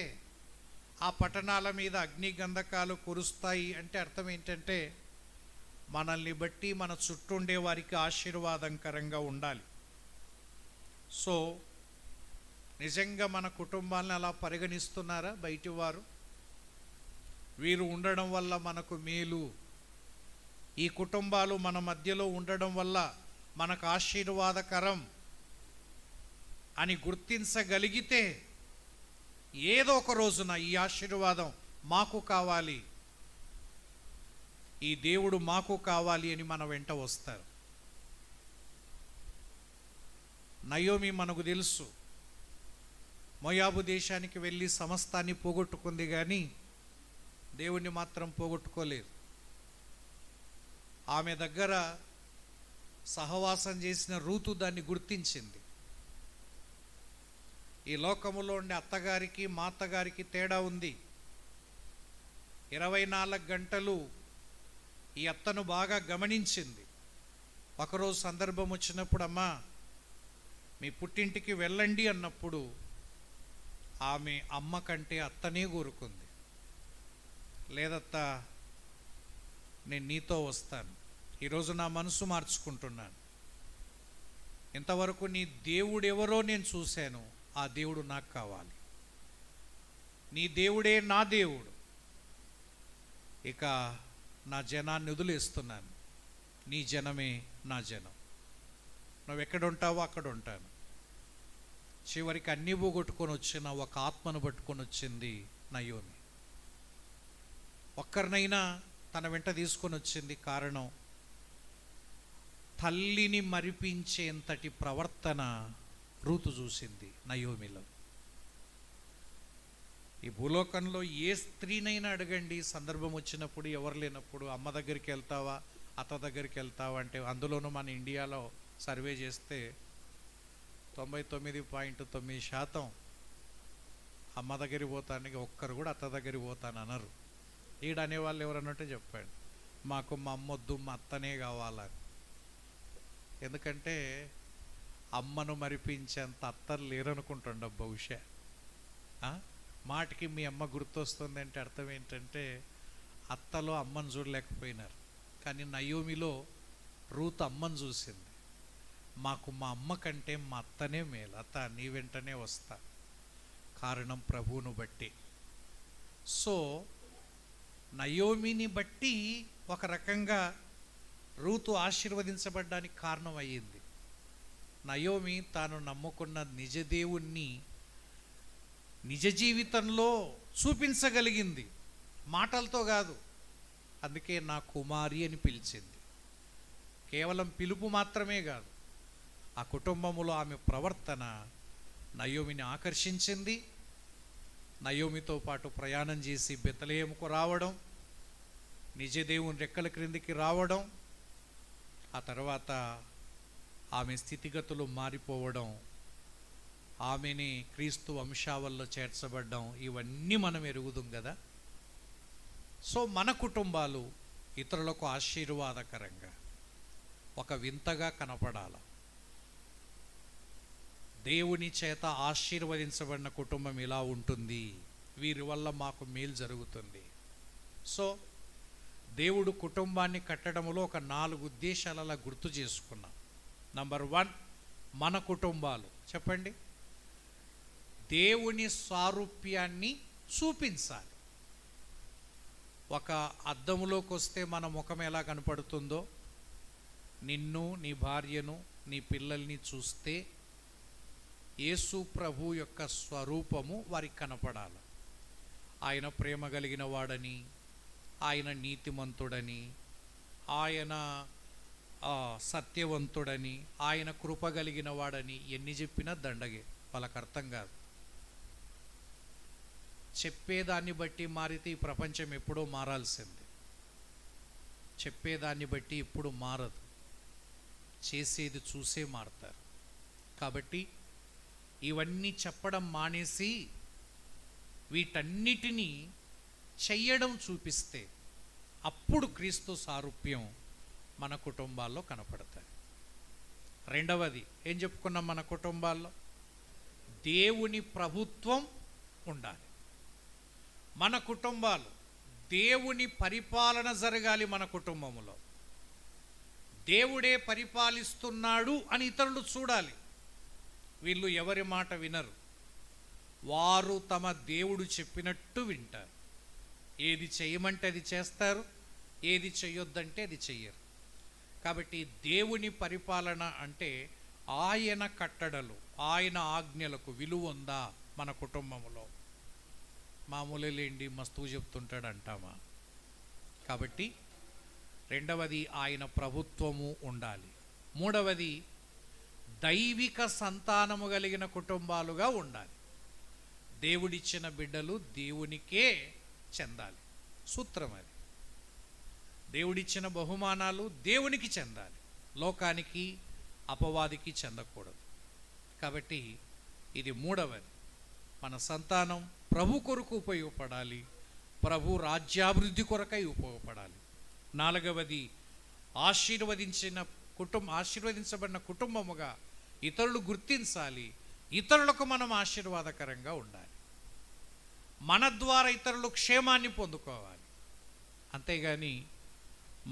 ఆ పట్టణాల మీద అగ్ని గంధకాలు కురుస్తాయి అంటే అర్థం ఏంటంటే మనల్ని బట్టి మన చుట్టూ ఉండే వారికి ఆశీర్వాదకరంగా ఉండాలి. సో నిజంగా మన కుటుంబాలను అలా పరిగణిస్తున్నారా బయటి వారు? వీరు ఉండడం వల్ల మనకు మేలు, ఈ కుటుంబాలు మన మధ్యలో ఉండడం వల్ల మనకు ఆశీర్వాదకరం అని గుర్తించగలిగితే ఏదో ఒక రోజున ఈ ఆశీర్వాదం మాకు కావాలి, ఈ దేవుడు మాకు కావాలి అని మన వెంట వస్తారు. నయోమి మనకు తెలుసు, మోయాబు దేశానికి వెళ్ళి సమస్తాన్ని పోగొట్టుకుంది, కానీ దేవుణ్ణి మాత్రం పోగొట్టుకోలేదు. ఆమె దగ్గర సహవాసం చేసిన రూతు దాన్ని గుర్తించింది. ఈ లోకములో ఉండే అత్తగారికి మా అత్తగారికి తేడా ఉంది. 24 గంటలు ఈ అత్తను బాగా గమనించింది. ఒకరోజు సందర్భం వచ్చినప్పుడు, అమ్మా మీ పుట్టింటికి వెళ్ళండి అన్నప్పుడు ఆమె అమ్మ కంటే అత్తనే కోరుకుంది. లేదత్తా, నేను నీతో వస్తాను, ఈరోజు నా మనసు మార్చుకుంటున్నాను, ఇంతవరకు నీ దేవుడెవరో నేను చూశాను, ఆ దేవుడు నాకు కావాలి, నీ దేవుడే నా దేవుడు, ఇక నా జనాన్ని వదిలేస్తున్నాను, నీ జనమే నా జనం, నువ్వు ఎక్కడ ఉంటావో అక్కడ ఉంటాను. చివరికి అన్నీ పోగొట్టుకొని వచ్చిన ఒక ఆత్మను పట్టుకొని వచ్చింది నయోమి. ఒక్కరినైనా తన వెంట తీసుకొని వచ్చింది. కారణం, తల్లిని మరిపించేంతటి ప్రవర్తన రూతు చూసింది నయోమిలో. ఈ భూలోకంలో ఏ స్త్రీనైనా అడగండి, సందర్భం వచ్చినప్పుడు, ఎవరు లేనప్పుడు అమ్మ దగ్గరికి వెళ్తావా అత్త దగ్గరికి వెళ్తావా అంటే, అందులోనూ మన ఇండియాలో సర్వే చేస్తే 99.9% అమ్మ దగ్గరికి పోతానికి ఒక్కరు కూడా అత్త దగ్గరికి పోతాను అనరు. ఈడ అనేవాళ్ళు ఎవరన్నట్టు చెప్పాడు, మాకు మా అమ్మ వద్దు, మా అత్తనే కావాలని. ఎందుకంటే అమ్మను మరిపించేంత అత్తలు లేరనుకుంటుండ బహుశా. మాటికి మీ అమ్మ గుర్తొస్తుంది అంటే అర్థం ఏంటంటే అత్తలో అమ్మను చూడలేకపోయినారు. కానీ నయోమిలో రూత్ అమ్మను చూసింది. మాకు మా అమ్మ కంటే మా అత్తనే మేలు, అత్త నీ వెంటనే వస్తా, కారణం ప్రభువును బట్టి. సో నయోమిని బట్టి ఒక రకంగా రూతు ఆశీర్వదించబడ్డానికి కారణం అయ్యింది. నయోమి తాను నమ్ముకున్న నిజ దేవుణ్ణి నిజ జీవితంలో చూపించగలిగింది, మాటలతో కాదు. అందుకే నా కుమారి అని పిలిచింది. కేవలం పిలుపు మాత్రమే కాదు, ఆ కుటుంబంలో ఆమె ప్రవర్తన నయోమిని ఆకర్షించింది. నయోమితో పాటు ప్రయాణం చేసి బెత్లెహేముకు రావడం, నిజ దేవుని రెక్కల క్రిందికి రావడం, ఆ తర్వాత ఆమె స్థితిగతులు మారిపోవడం, ఆమెని క్రీస్తు వంశావల్లో చేర్చబడ్డం, ఇవన్నీ మనం ఎరుగుదాం కదా. సో మన కుటుంబాలు ఇతరులకు ఆశీర్వాదకరంగా, ఒక వింతగా కనపడాల. దేవుని చేత ఆశీర్వదించబడిన కుటుంబం ఇలా ఉంటుంది, వీరి వల్ల మాకు మేలు జరుగుతుంది. సో దేవుడు కుటుంబాన్ని కట్టడంలో ఒక 4 ఉద్దేశాలలో గుర్తు చేసుకున్నాం. నంబర్ 1, మన కుటుంబాలు చెప్పండి, దేవుని సారూప్యాన్ని చూపించాలి. ఒక అద్దములోకి వస్తే మన ముఖం ఎలా కనపడుతుందో, నిన్ను, నీ భార్యను, నీ పిల్లల్ని చూస్తే యేసు ప్రభు యొక్క స్వరూపము వారికి కనపడాలి. ఆయన ప్రేమ కలిగిన వాడని, ఆయన నీతిమంతుడని, ఆయన సత్యవంతుడని, ఆయన కృప కలిగిన వాడని ఎన్ని చెప్పినా దండగే, వాళ్ళకి అర్థం కాదు. చెప్పేదాన్ని బట్టి మారితే ఈ ప్రపంచం ఎప్పుడో మారాల్సింది. చెప్పేదాన్ని బట్టి ఎప్పుడు మారదు, చేసేది చూసే మారుతారు. కాబట్టి ఇవన్నీ చెప్పడం మానేసి వీటన్నిటినీ చెయ్యడం చూపిస్తే అప్పుడు క్రీస్తు సారూప్యం మన కుటుంబాల్లో కనపడతాయి. రెండవది ఏం చెప్పుకున్నాం, మన కుటుంబాల్లో దేవుని ప్రభుత్వం ఉండాలి. మన కుటుంబాలు దేవుని పరిపాలన జరగాలి. మన కుటుంబంలో దేవుడే పరిపాలిస్తున్నాడు అని ఇతరులు చూడాలి. వీళ్ళు ఎవరి మాట వినరు, వారు తమ దేవుడు చెప్పినట్టు వింటారు. ఏది చేయమంటే అది చేస్తారు, ఏది చెయ్యొద్దంటే అది చెయ్యరు. కాబట్టి దేవుని పరిపాలన అంటే ఆయన కట్టడలు, ఆయన ఆజ్ఞలకు విలువ ఉందా మన కుటుంబంలో? మామూలేండి మస్తువు చెప్తుంటాడు అంటామా? కాబట్టి రెండవది ఆయన ప్రభుత్వము ఉండాలి. మూడవది దైవిక సంతానము కలిగిన కుటుంబాలుగా ఉండాలి. దేవుడిచ్చిన బిడ్డలు దేవునికే చెందాలి. సూత్రం అది. దేవుడిచ్చిన బహుమానాలు దేవునికి చెందాలి, లోకానికి అపవాదికి చెందకూడదు. కాబట్టి ఇది మూడవది. మన సంతానం ప్రభు కొరకు ఉపయోగపడాలి, ప్రభు రాజ్యాభివృద్ధి కొరకై ఉపయోగపడాలి. నాలుగవది ఆశీర్వదించబడిన కుటుంబముగా ఇతరులు గుర్తించాలి, ఇతరులకు మనం ఆశీర్వాదకరంగా ఉండాలి. మన ద్వారా ఇతరులు క్షేమాన్ని పొందుకోవాలి, అంతేగాని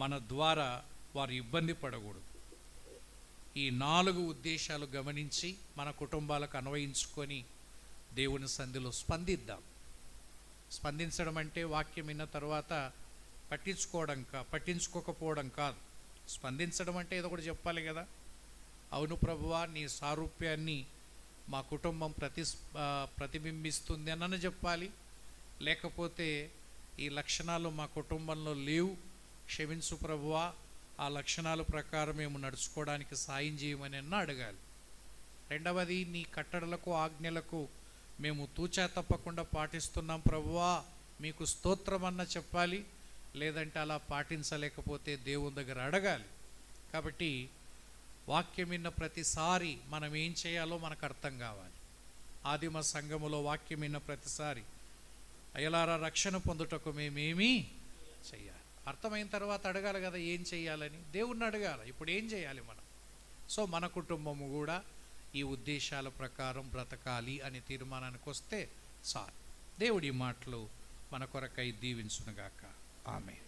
మన ద్వారా వారు ఇబ్బంది పడకూడదు. ఈ 4 ఉద్దేశాలు గమనించి మన కుటుంబాలకు అన్వయించుకొని దేవుని సన్నిధిలో స్పందిద్దాం. స్పందించడం అంటే వాక్యం విన్న తర్వాత పట్టించుకోకపోవడం కాదు. స్పందించడం అంటే ఏదో ఒకటి చెప్పాలి కదా. అవును ప్రభువా, నీ సారూప్యాన్ని మా కుటుంబం ప్రతిబింబిస్తుంది అన్న చెప్పాలి. లేకపోతే ఈ లక్షణాలు మా కుటుంబంలో లేవు, క్షమించు ప్రభువా, ఆ లక్షణాల ప్రకారం మేము నడుచుకోవడానికి సాయం చేయమని అడగాలి. రెండవది, నీ కట్టడలకు ఆజ్ఞలకు మేము తూచా తప్పకుండా పాటిస్తున్నాం ప్రభువా, మీకు స్తోత్రం అన్న చెప్పాలి. లేదంటే అలా పాటించలేకపోతే దేవుని దగ్గర అడగాలి. కాబట్టి వాక్యం విన్న ప్రతిసారి మనం ఏం చేయాలో మనకు అర్థం కావాలి. ఆదిమ సంఘములో వాక్యం విన్న ప్రతిసారి అయ్యలారా రక్షణ పొందుటకు మేమేమీ చెయ్యాలి. అర్థమైన తర్వాత అడగాలి కదా ఏం చెయ్యాలని, దేవుణ్ణి అడగాలి. ఇప్పుడు ఏం చేయాలి మనం? సో మన కుటుంబము కూడా ఈ ఉద్దేశాల ప్రకారం బ్రతకాలి అనే తీర్మానానికి వస్తే చాలు. దేవుడి మాటలు మన కొరకై దీవించునుగాక. ఆమేన్.